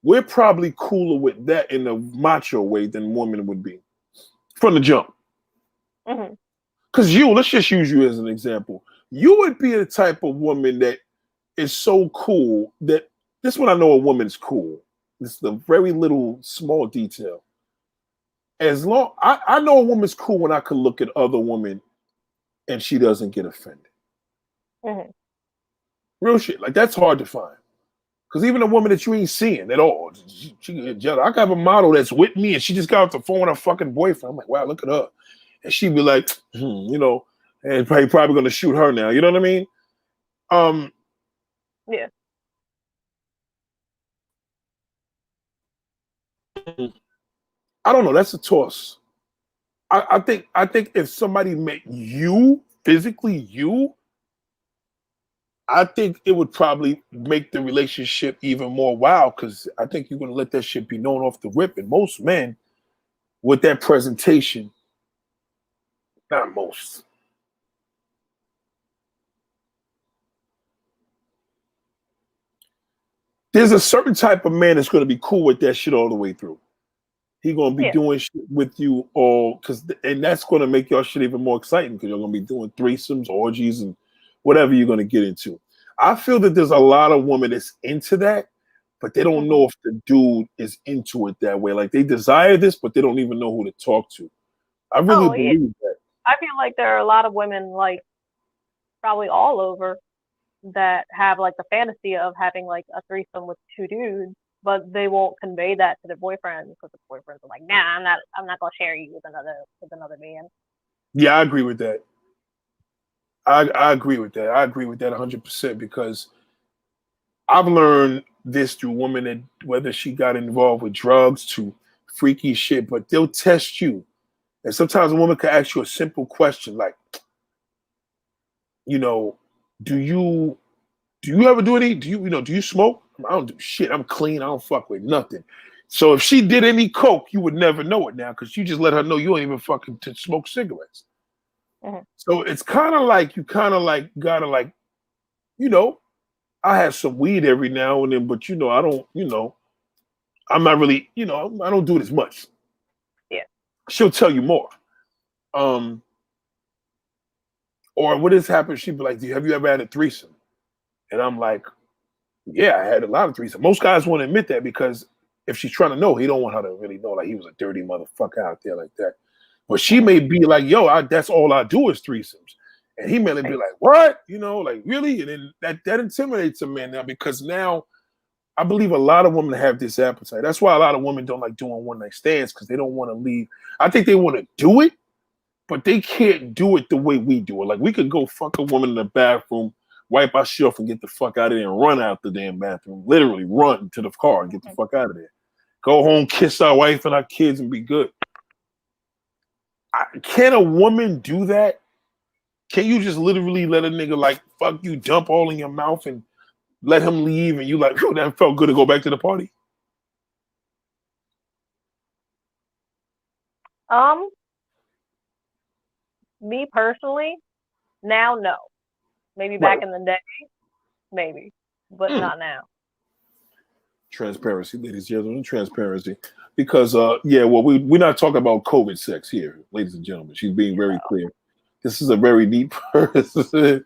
we're probably cooler with that in a macho way than women would be from the jump. Mm-hmm. Because let's just use you as an example. You would be the type of woman that is so cool that this one I know a woman's cool. It's the very little small detail. As long I know a woman's cool when I can look at other women and she doesn't get offended. Mm-hmm. Real shit. Like that's hard to find. Because even a woman that you ain't seeing at all, she get jealous. I have a model that's with me and she just got off the phone with her fucking boyfriend. I'm like, wow, look at her. And she'd be like, and probably gonna shoot her now. You know what I mean? Um, Yeah. I don't know. That's a toss. I think if somebody met you physically, I think it would probably make the relationship even more wild because I think you're gonna let that shit be known off the rip. And most men with that presentation, not most. There's a certain type of man that's gonna be cool with that shit all the way through. He gonna be Yeah. doing shit with you all and that's gonna make your shit even more exciting because you're gonna be doing threesomes, orgies, and whatever you're gonna get into. I feel that there's a lot of women that's into that, but they don't Mm-hmm. know if the dude is into it that way. Like they desire this, but they don't even know who to talk to. I really Oh yeah. believe that. I feel like there are a lot of women, like probably all over, that have like the fantasy of having like a threesome with two dudes, but they won't convey that to their boyfriend because the boyfriends are like, nah, I'm not gonna share you with another man. Yeah, I agree with that. I agree with that. I agree with that 100% because I've learned this through women that whether she got involved with drugs to freaky shit, but they'll test you. And sometimes a woman can ask you a simple question like, you know, do you ever do any? Do you smoke? I don't do shit. I'm clean. I don't fuck with nothing. So if she did any coke, you would never know it now because you just let her know you don't even fucking smoke cigarettes. Mm-hmm. So it's kind of like you kind of like gotta like, you know, I have some weed every now and then, but I don't, I'm not really, I don't do it as much. Yeah. She'll tell you more. Or what has happened? She'd be like, have you ever had a threesome? And I'm like, yeah, I had a lot of threesome. Most guys won't admit that because if she's trying to know, he don't want her to really know like he was a dirty motherfucker out there like that. But she may be like, yo, that's all I do is threesomes. And he may be like, what? You know, like, really? And then that intimidates a man now because now I believe a lot of women have this appetite. That's why a lot of women don't like doing one-night stands because they don't want to leave. I think they want to do it, but they can't do it the way we do it. Like, we could go fuck a woman in the bathroom, wipe our shit off and get the fuck out of there and run out the damn bathroom. Literally run to the car and get the fuck out of there. Go home, kiss our wife and our kids and be good. Can a woman do that? Can you just literally let a nigga like fuck you, dump all in your mouth and let him leave and you like, oh, that felt good to go back to the party? Me personally, now no. Maybe back in the day, maybe, but not now. Transparency, ladies and gentlemen, transparency. Because we're not talking about COVID sex here, ladies and gentlemen. She's being very clear. This is a very deep person.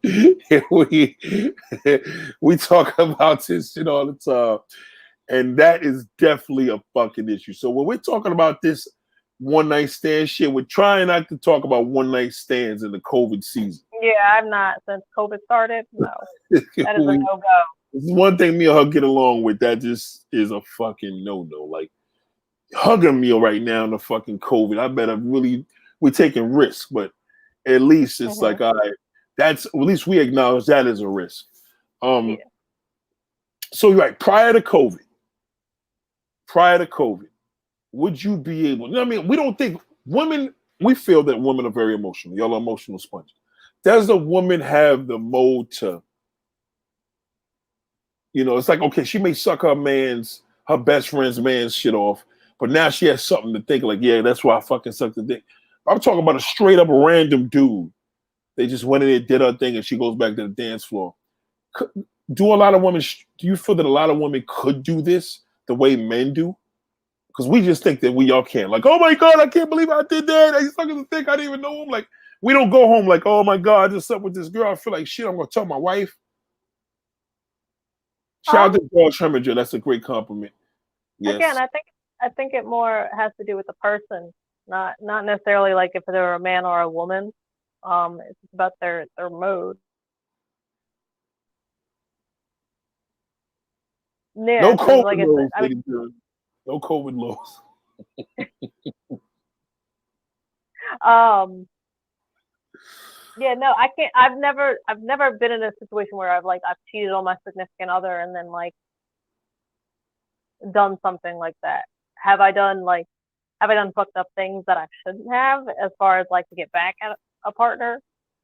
we talk about this shit all the time. And that is definitely a fucking issue. So when we're talking about this one-night stand shit, we're trying not to talk about one-night stands in the COVID season. Yeah, I'm not. Since COVID started, no. That is a no-go. This is one thing me and her get along with. That just is a fucking no-no. Like, hugging me right now in the fucking COVID. I better really, we're taking risks, but at least it's like, all right, at least we acknowledge that as a risk. So you're right, prior to COVID, would you be able, I mean, we don't think women, we feel that women are very emotional. Y'all are emotional sponges. Does a woman have the mode to, it's like, okay, she may suck her best friend's man's shit off, but now she has something to think like, yeah, that's why I fucking sucked the dick. I'm talking about a straight up random dude. They just went in there, did her thing, and she goes back to the dance floor. Do you feel that a lot of women could do this the way men do? Because we just think that we all can. Like, oh my God, I can't believe I did that. I sucked the dick. I didn't even know him. Like, we don't go home like, oh my God, I just slept with this girl. I feel like shit. I'm going to tell my wife. Shout out to George Herminger. That's a great compliment. Yes. Again, I think it more has to do with the person, not necessarily like if they're a man or a woman. It's about their mode. Yeah, no COVID lows. No COVID lows. Yeah, no, I can't. I've never been in a situation where I've cheated on my significant other and then done something like that. Have I done fucked up things that I shouldn't have as far as to get back at a partner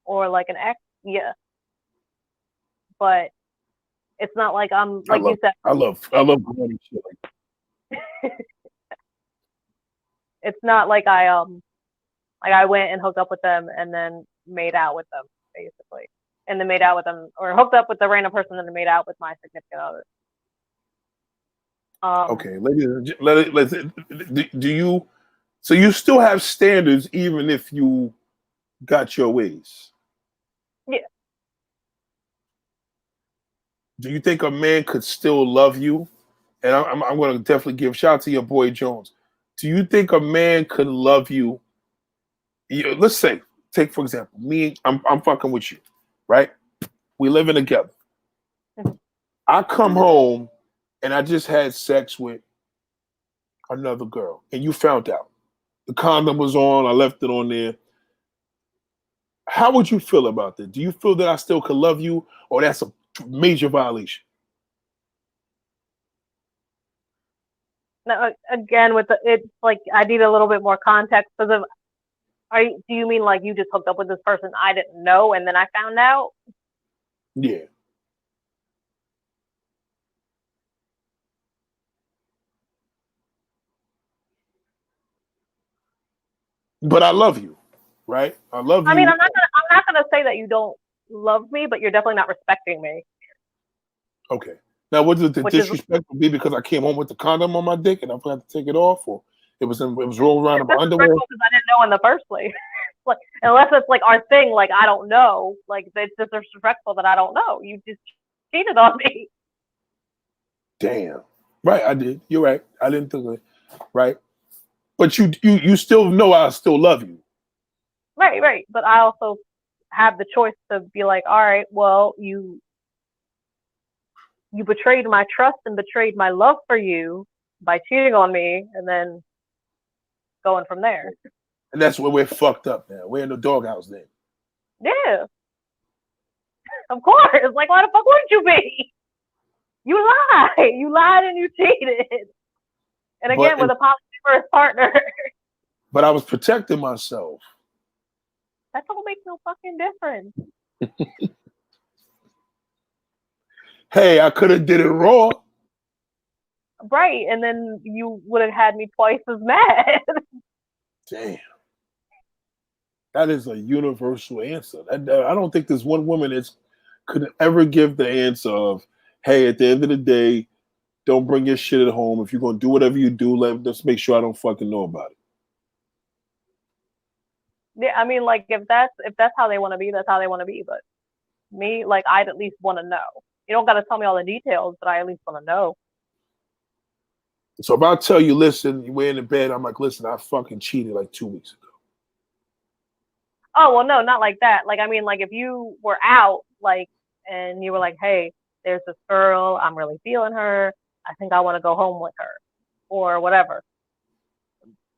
or an ex? Yeah. But it's not like I'm you said. I love shit like that. It's not like I went and hooked up with them and then made out with them, basically. And then made out with them, or hooked up with the random person and then made out with my significant other. Okay, let's do you? So you still have standards even if you got your ways? Yeah. Do you think a man could still love you? And I'm going to definitely give shout out to your boy Jones. Do you think a man could love you? Let's say, take for example, me. I'm fucking with you, right? We living together. I come home and I just had sex with another girl, and you found out. The condom was on. I left it on there. How would you feel about that? Do you feel that I still could love you, or that's a major violation? Now, again, it's like I need a little bit more context because do you mean you just hooked up with this person I didn't know and then I found out? Yeah. But I love you, right? I love you. I mean, I'm not gonna say that you don't love me, but you're definitely not respecting me. Okay. Now, would the disrespect be because I came home with the condom on my dick and I forgot to take it off, or it was rolled around in my underwear? Because I didn't know in the first place. like unless it's like our thing, like I don't know, like it's disrespectful that I don't know. You just cheated on me. Damn. Right, I did. You're right. I didn't think of it. Right. But you still know I still love you. Right, right. But I also have the choice to be like, all right, well, you betrayed my trust and betrayed my love for you by cheating on me, and then going from there. And that's where we're fucked up now. We're in the doghouse then. Yeah, of course. Like, why the fuck wouldn't you be? You lied. You lied and you cheated. And again, with a polyamorous partner. But I was protecting myself. That don't make no fucking difference. Hey, I could have did it raw. Right, and then you would have had me twice as mad. Damn. That is a universal answer. I don't think there's one woman that could ever give the answer of, hey, at the end of the day, don't bring your shit at home. If you're going to do whatever you do, let's make sure I don't fucking know about it. Yeah, I mean, like, if that's how they want to be, that's how they want to be. But me, like, I'd at least want to know. You don't got to tell me all the details, but I at least want to know. So if I tell you, listen, we're in the bed, I'm like, listen, I fucking cheated like 2 weeks ago. Oh, well, no, not like that. Like, I mean, like, if you were out, like, and you were like, hey, there's this girl, I'm really feeling her, I think I want to go home with her, or whatever.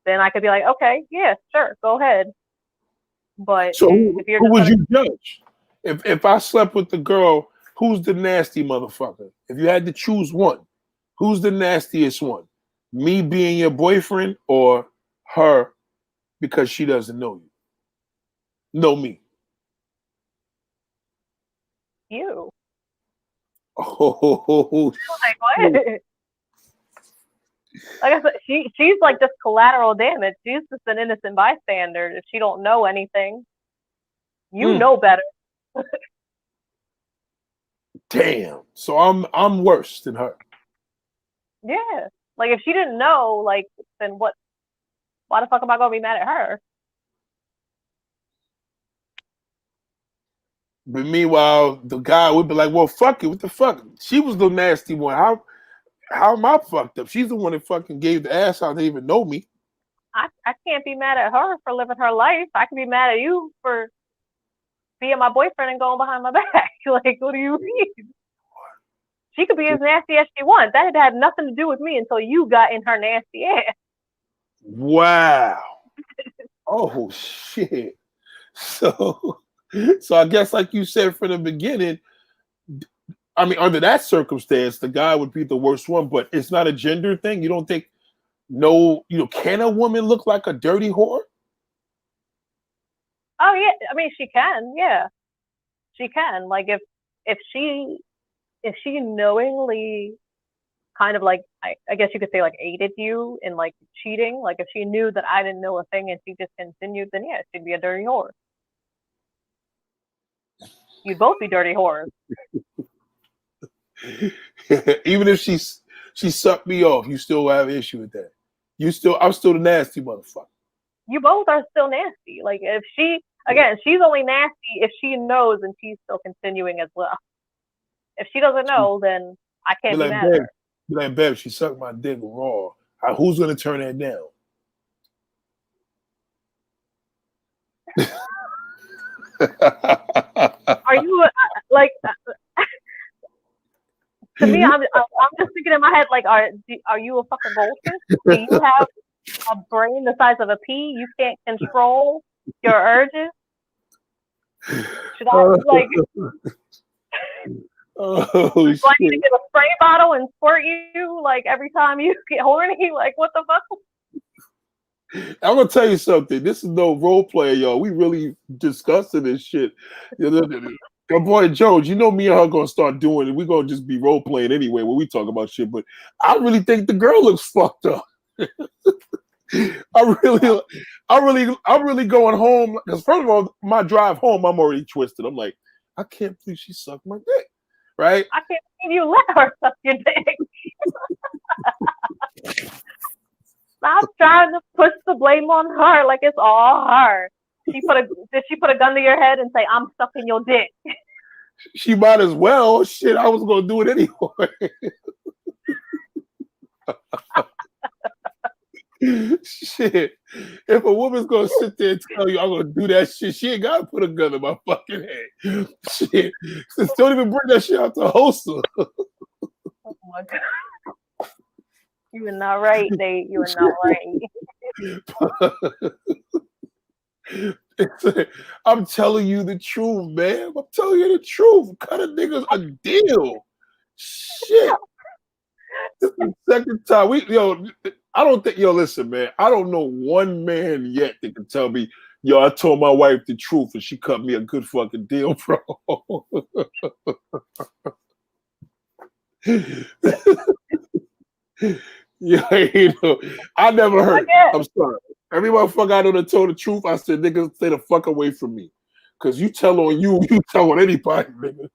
Then I could be like, okay, yeah, sure, go ahead. But so if you're who would you judge? If I slept with the girl, who's the nasty motherfucker? If you had to choose one, who's the nastiest one? Me being your boyfriend or her because she doesn't know you? Know me. You. Oh, like, what? Like I said, she's like just collateral damage. She's just an innocent bystander. If she don't know anything, you know better. Damn. So I'm worse than her. Yeah. Like if she didn't know, like then what? Why the fuck am I gonna be mad at her? But meanwhile, the guy would be like, well, fuck it. What the fuck? She was the nasty one. How am I fucked up? She's the one that fucking gave the ass out. They even know me. I can't be mad at her for living her life. I can be mad at you for being my boyfriend and going behind my back. Like, what do you mean? She could be as nasty as she wants. That had nothing to do with me until you got in her nasty ass. Wow. Oh shit. So I guess like you said from the beginning, I mean, under that circumstance, the guy would be the worst one, but it's not a gender thing. You don't think can a woman look like a dirty whore? Oh yeah, I mean she can, yeah. She can. Like if she knowingly kind of like I guess you could say like aided you in like cheating, like if she knew that I didn't know a thing and she just continued, then yeah, she'd be a dirty whore. You'd both be dirty whores. Even if she sucked me off, you still have an issue with that. I'm still the nasty motherfucker. You both are still nasty. Like if she's only nasty if she knows and she's still continuing as well. If she doesn't know, then I can't be mad at her. Be like, babe, she sucked my dick raw. Who's gonna turn that down? Are you like? To me, I'm just thinking in my head like, are you a fucking goldfish? Do you have a brain the size of a pea? You can't control your urges. Should I like? Oh, do I need to get a spray bottle and squirt you like every time you get horny? Like what the fuck? I'm gonna tell you something. This is no role play, y'all. We really discussing this shit. Your boy Jones, you know me and her gonna start doing it. We're gonna just be role playing anyway when we talk about shit. But I really think the girl looks fucked up. I'm really going home because first of all, my drive home, I'm already twisted. I'm like, I can't believe she sucked my dick. Right? I can't believe you let her suck your dick. Stop trying to push the blame on her like it's all her. Did she put a gun to your head and say, "I'm sucking your dick"? She might as well. Shit, I was gonna do it anyway. Shit. If a woman's gonna sit there and tell you I'm gonna do that shit, she ain't gotta put a gun in my fucking head. Shit. Just don't even bring that shit out to holster. Oh my god. You are not right, Nate. You are not right. I'm telling you the truth, man. I'm telling you the truth. Cut a nigga a deal. Shit. This is the second time I don't think, listen, man. I don't know one man yet that can tell me, I told my wife the truth and she cut me a good fucking deal, bro. I never heard. I'm sorry. Every motherfucker I know that told the truth, I said, nigga, stay the fuck away from me. Cause you tell on you tell on anybody, nigga.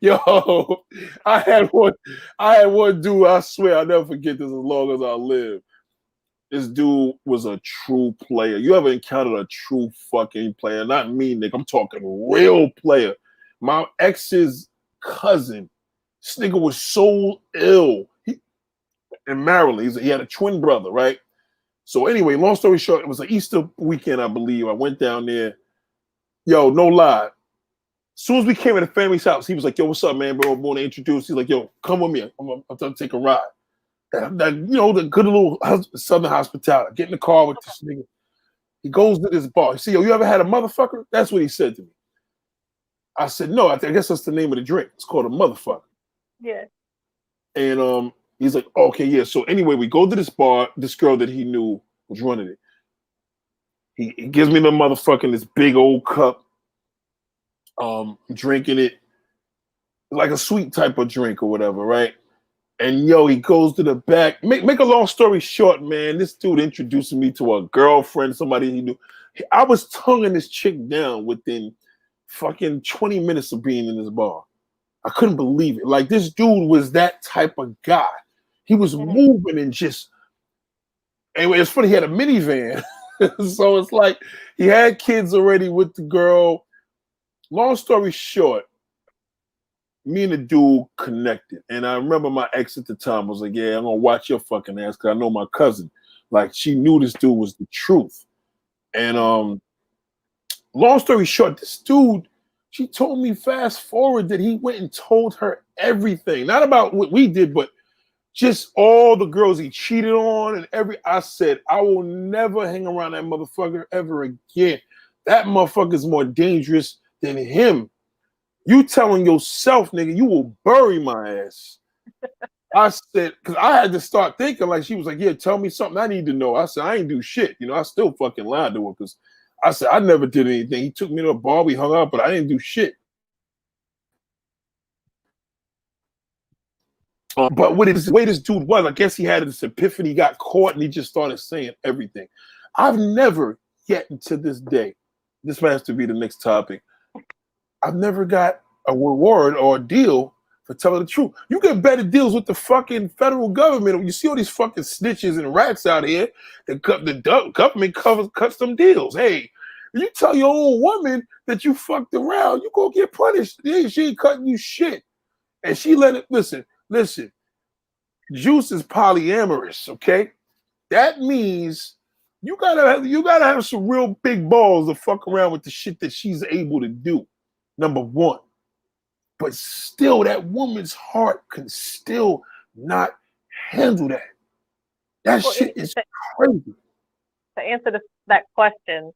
Yo, I had one dude, I swear I'll never forget this as long as I live. This dude was a true player. You ever encountered a true fucking player? Not me, nigga. I'm talking real player. My ex's cousin. This nigga was so ill. In Maryland, he had a twin brother, right? So anyway, long story short, it was an Easter weekend, I believe. I went down there. Yo, no lie. As soon as we came to the family's house, he was like, yo, what's up, man, bro? I'm going to introduce. He's like, yo, come with me. I'm trying to take a ride. The good little Southern hospitality. Get in the car with this nigga. He goes to this bar. He said, yo, you ever had a motherfucker? That's what he said to me. I said, no, I guess that's the name of the drink. It's called a motherfucker. Yeah. And he's like, okay, yeah. So anyway, we go to this bar. This girl that he knew was running it. He gives me the motherfucking this big old cup. Drinking it like a sweet type of drink or whatever, right? And he goes to the back. Make a long story short, man. This dude introducing me to a girlfriend, somebody he knew. I was tonguing this chick down within fucking 20 minutes of being in this bar. I couldn't believe it. Like, this dude was that type of guy. He was moving and just. Anyway, it's funny. He had a minivan, so it's like he had kids already with the girl. Long story short, me and the dude connected. And I remember my ex at the time was like, yeah, I'm going to watch your fucking ass because I know my cousin. Like, she knew this dude was the truth. And long story short, this dude, she told me fast forward that he went and told her everything. Not about what we did, but just all the girls he cheated on and I said, I will never hang around that motherfucker ever again. That motherfucker's more dangerous than him. You telling yourself, nigga, you will bury my ass. I said, because I had to start thinking, like, she was like, yeah, tell me something I need to know. I said, I ain't do shit. I still fucking lied to her because I said, I never did anything. He took me to a bar, we hung out, but I didn't do shit. But the way this dude was, I guess he had this epiphany, he got caught, and he just started saying everything. I've never yet to this day, this has to be the next topic, I've never got a reward or a deal for telling the truth. You get better deals with the fucking federal government. When you see all these fucking snitches and rats out here, the government cuts them deals. Hey, you tell your old woman that you fucked around, you gonna get punished. She ain't cutting you shit. And she let it, listen, Juice is polyamorous, okay? That means you gotta have some real big balls to fuck around with the shit that she's able to do. Number one. But still, that woman's heart can still not handle that. That shit is crazy. To answer that question.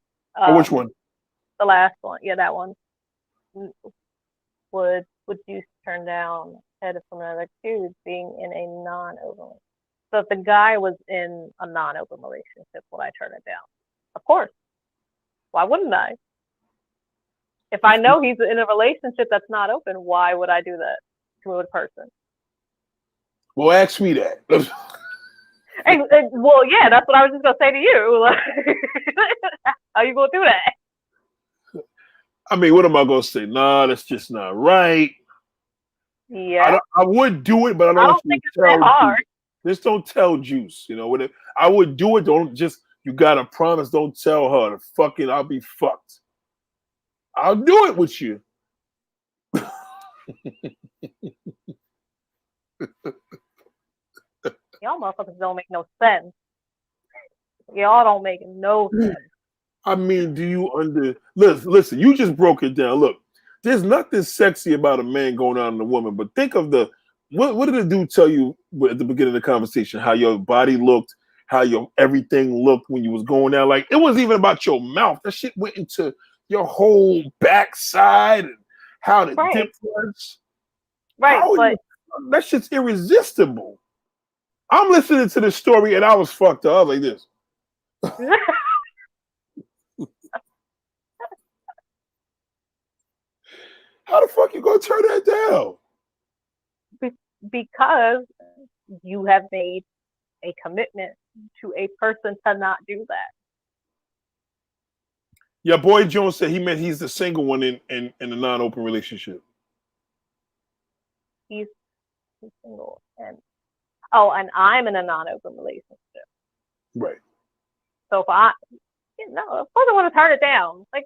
Which one? The last one. Yeah, that one. Would you turn down head from another dude being in a non-open? So if the guy was in a non-open relationship, would I turn it down? Of course. Why wouldn't I? If I know he's in a relationship that's not open, why would I do that to a person? Well, ask me that. Well, yeah, that's what I was just gonna say to you. How you gonna do that? I mean, what am I gonna say? Nah, that's just not right. Yeah, I would do it, but I don't think it's that hard. Just don't tell Juice. I would do it. You gotta promise. Don't tell her to fucking. I'll be fucked. I'll do it with you. Y'all motherfuckers don't make no sense. Y'all don't make no sense. I mean, do you listen? You just broke it down. Look, there's nothing sexy about a man going out on a woman, but think of what did the dude tell you at the beginning of the conversation? How your body looked, how your everything looked when you was going out. Like, it wasn't even about your mouth. That shit went into your whole backside and how the dip was. Right, but that shit's irresistible. I'm listening to this story and I was fucked up. I was like this. How the fuck you gonna turn that down? Because you have made a commitment to a person to not do that. Yeah, Boy Jones said he's the single one in a non-open relationship. He's single, and I'm in a non-open relationship. Right. So if of course I want to turn it down. Like,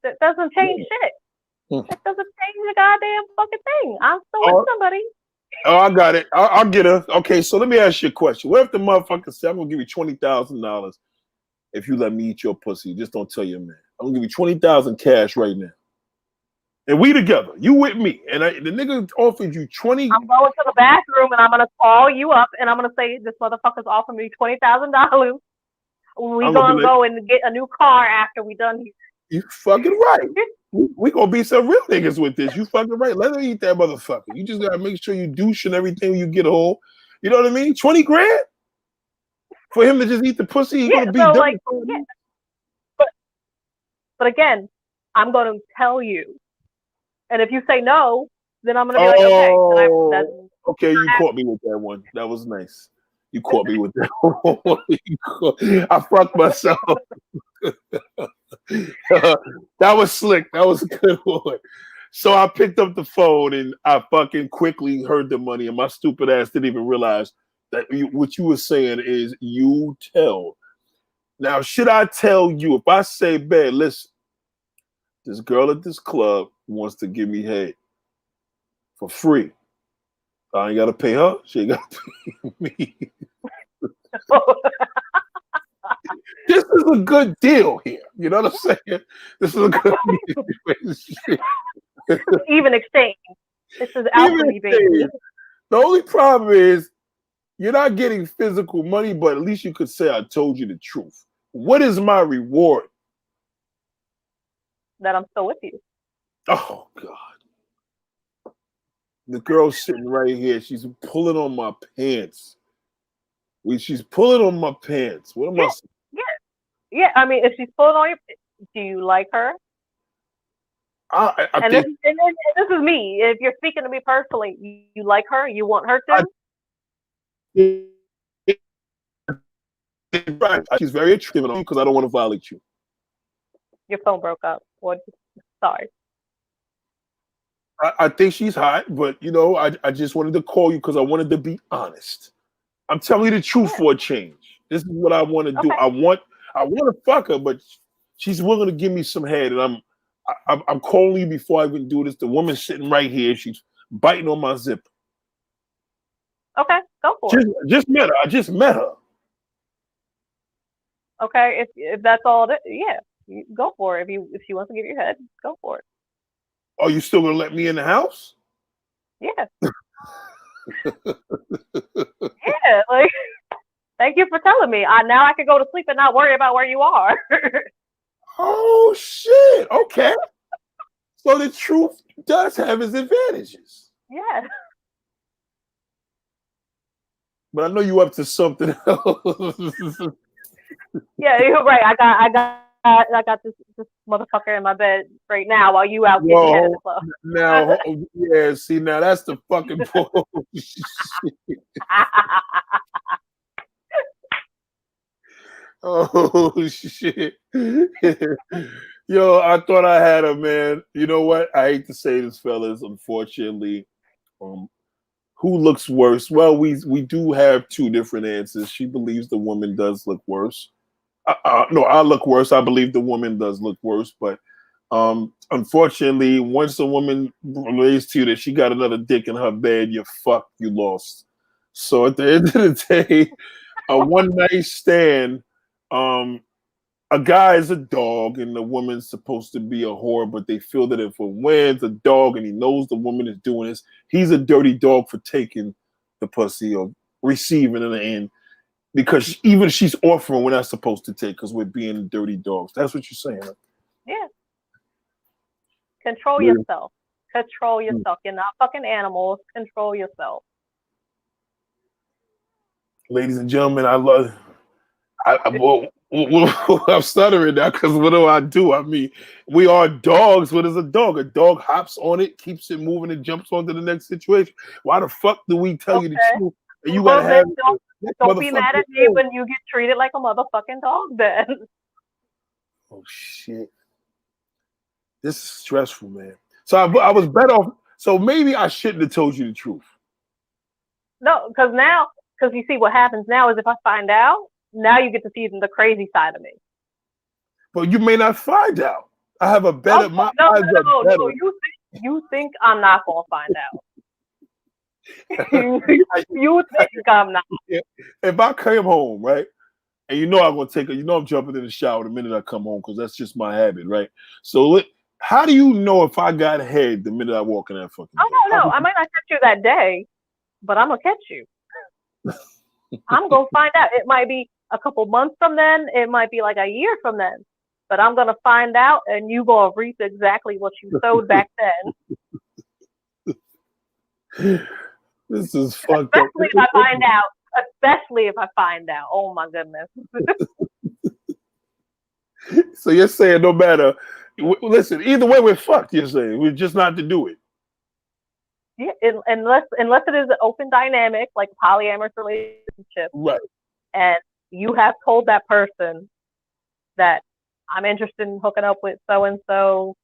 that doesn't change shit. That doesn't change the goddamn fucking thing. I'm still with somebody. Oh, I got it. I'll get her. Okay, so let me ask you a question. What if the motherfucker said, I'm gonna give you $20,000 if you let me eat your pussy? Just don't tell your man. I'm gonna give you $20,000 cash right now. And we together. You with me. And the nigga offered you 20. I'm going to the bathroom and I'm gonna call you up and I'm gonna say, this motherfucker's offering me $20,000. We gonna go and get a new car after we done here. You fucking right. We gonna be some real niggas with this. You fucking right. Let her eat that motherfucker. You just gotta make sure you douche and everything when you get home. You know what I mean? 20 grand for him to just eat the pussy. He's gonna be like, But again, I'm gonna tell you, and if you say no, then I'm gonna be like, okay. Okay, you caught me with that one. That was nice. You caught me with that one. I fucked myself. That was slick. That was a good one. So I picked up the phone and I fucking quickly heard the money, and my stupid ass didn't even realize that what you were saying is you tell. Now, should I tell you if I say, babe, listen, this girl at this club wants to give me head for free. I ain't gotta pay her. She ain't gotta pay me. This is a good deal here. You know what I'm saying? This is a good deal. Even exchange. This is alchemy, baby. The only problem is you're not getting physical money, but at least you could say I told you the truth. What is my reward? That I'm still with you. Oh God. The girl's sitting right here. She's pulling on my pants. She's pulling on my pants. What am I saying? Yeah. I mean, if she's pulling on your, do you like her? I and think, this is me. If you're speaking to me personally, you like her? You want her to? She's very attractive because I don't want to violate you. Your phone broke up. What? Sorry. I think she's hot, but you know, I just wanted to call you because I wanted to be honest. I'm telling you the truth for a change. This is what I want to do. I want to fuck her, but she's willing to give me some head, and I'm calling you before I even do this. The woman's sitting right here. She's biting on my zipper. Okay, go for it. Just met her. I just met her. Okay, if that's all, go for it. If she wants to give you head, go for it. Are you still gonna let me in the house? Yeah. Yeah, like, thank you for telling me. Now I can go to sleep and not worry about where you are. Oh shit! Okay. So the truth does have its advantages. Yeah. But I know you up to something else. Yeah, you're right. I got this motherfucker in my bed right now while you out getting head in the club. Now, yeah, see, now that's the fucking bullshit. Oh shit. Yo, I thought I had her, man. You know what? I hate to say this, fellas. Unfortunately, who looks worse? Well, we do have two different answers. She believes the woman does look worse. No, I look worse. I believe the woman does look worse, but unfortunately, once a woman relates to you that she got another dick in her bed, you're fucked. You lost. So at the end of the day, a one night stand. Um, a guy is a dog, and the woman's supposed to be a whore, but they feel that if a man's a dog and he knows the woman is doing this, he's a dirty dog for taking the pussy or receiving in the end. Because even she's offering, we're not supposed to take because we're being dirty dogs. That's what you're saying. Right? Yeah. Control yourself. Control yourself. You're not fucking animals. Control yourself. Ladies and gentlemen, I love. I'm stuttering now because what do? I mean, we are dogs. What is a dog? A dog hops on it, keeps it moving, and jumps on to the next situation. Why the fuck do we tell you the truth? And you gotta have. Don't be mad at me when you get treated like a motherfucking dog. Then. Oh shit. This is stressful, man. So I was better off. So maybe I shouldn't have told you the truth. No, because you see what happens now is if I find out, now you get to see the crazy side of me. But you may not find out. I have a better. No. You think I'm not gonna find out? you think I'm not? If I came home, right? And I'm gonna take I'm jumping in the shower the minute I come home because that's just my habit, right? So how do you know if I got head the minute I walk in that fucking door? I don't know. I might not catch you that day, but I'm gonna catch you. I'm gonna find out. It might be a couple months from then. It might be like a year from then. But I'm gonna find out, and you gonna reap exactly what you sowed back then. This is fucked up. Especially if I find out. Especially if I find out. Oh my goodness. So you're saying no matter, listen, either way we're fucked, you're saying. We're just not to do it. Yeah, unless it is an open dynamic, like a polyamorous relationship. Right. And you have told that person that I'm interested in hooking up with so-and-so,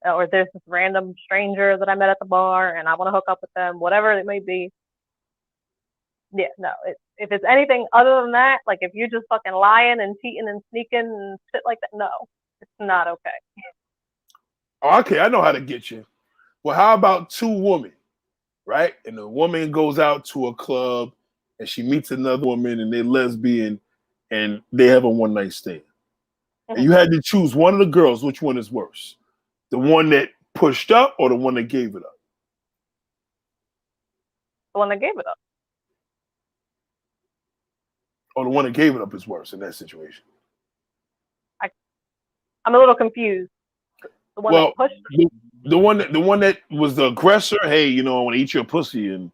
or there's this random stranger that I met at the bar and I want to hook up with them, whatever it may be. Yeah, no. If it's anything other than that, like if you're just fucking lying and cheating and sneaking and shit like that, no, it's not okay. Oh, okay, I know how to get you. Well, how about two women, right? And the woman goes out to a club and she meets another woman and they're lesbian and they have a one night stand. Mm-hmm. And you had to choose one of the girls. Which one is worse? The one that pushed up or the one that gave it up? The one that gave it up. Or the one that gave it up is worse in that situation? I'm a little confused. The one that pushed the one that was the aggressor, hey, I want to eat your pussy, and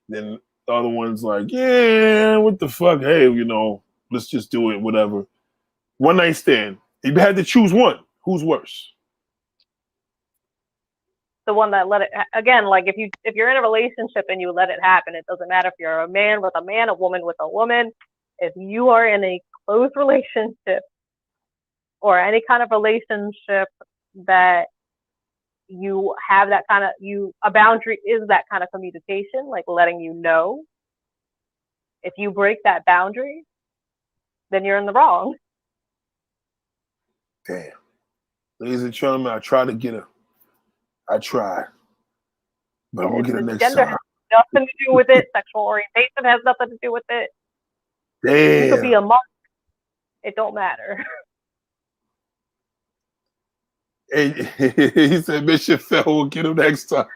then the other one's like, yeah, what the fuck? Hey, let's just do it, whatever. One night stand. You had to choose one. Who's worse? The one that let it again, like if you're in a relationship and you let it happen, it doesn't matter if you're a man with a man, a woman with a woman. If you are in a close relationship or any kind of relationship that you have that kind of a boundary is that kind of communication, like letting you know. If you break that boundary, then you're in the wrong. Damn. Ladies and gentlemen, I try, but I'm gonna get it next gender time. Has nothing to do with it. Sexual orientation has nothing to do with it. Damn. You could be a monk. It don't matter. And he said, Mission Fell will get him next time.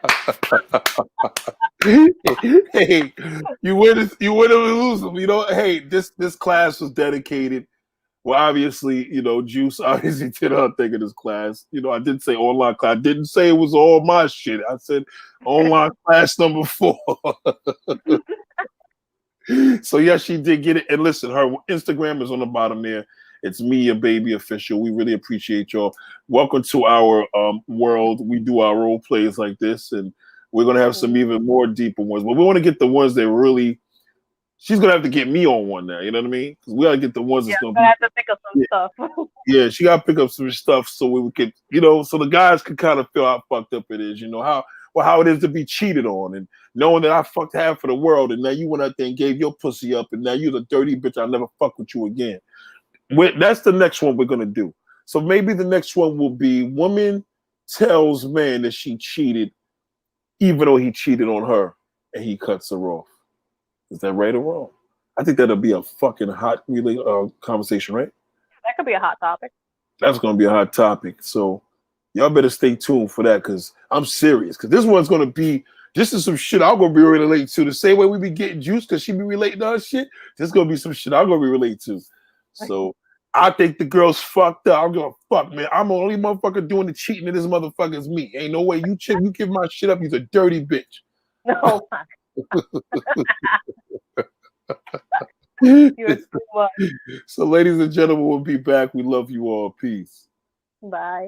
Hey, you win or lose them. Hey, this class was dedicated. Well, obviously, Juice obviously did her thing in this class. I didn't say online class. I didn't say it was all my shit. I said online class number 4. So yes, she did get it. And listen, her Instagram is on the bottom there. It's me, your baby official. We really appreciate y'all. Welcome to our world. We do our role plays like this, and we're gonna have some even more deeper ones. But we want to get the ones that really. She's gonna have to get me on one now. You know what I mean? Because we gotta get the ones that's gonna. I have to pick up some stuff. Yeah, she gotta pick up some stuff so we could, so the guys can kind of feel how fucked up it is. How it is to be cheated on, and knowing that I fucked half of the world, and now you went out there and gave your pussy up, and now you're the dirty bitch. I'll never fuck with you again. That's the next one we're gonna do. So maybe the next one will be woman tells man that she cheated, even though he cheated on her, and he cuts her off. Is that right or wrong? I think that'll be a fucking hot conversation, right? That could be a hot topic. That's gonna be a hot topic. So y'all better stay tuned for that because I'm serious. Because this one's gonna be this is some shit I'm gonna be related to. The same way we be getting juice because she be relating to her shit. This is gonna be some shit I'm gonna be related to. So I think the girl's fucked up. I'm gonna fuck, man. I'm the only motherfucker doing the cheating in this motherfucker is me. Ain't no way you give my shit up. You's a dirty bitch. No. You're too much. So, ladies and gentlemen, we'll be back. We love you all. Peace. Bye.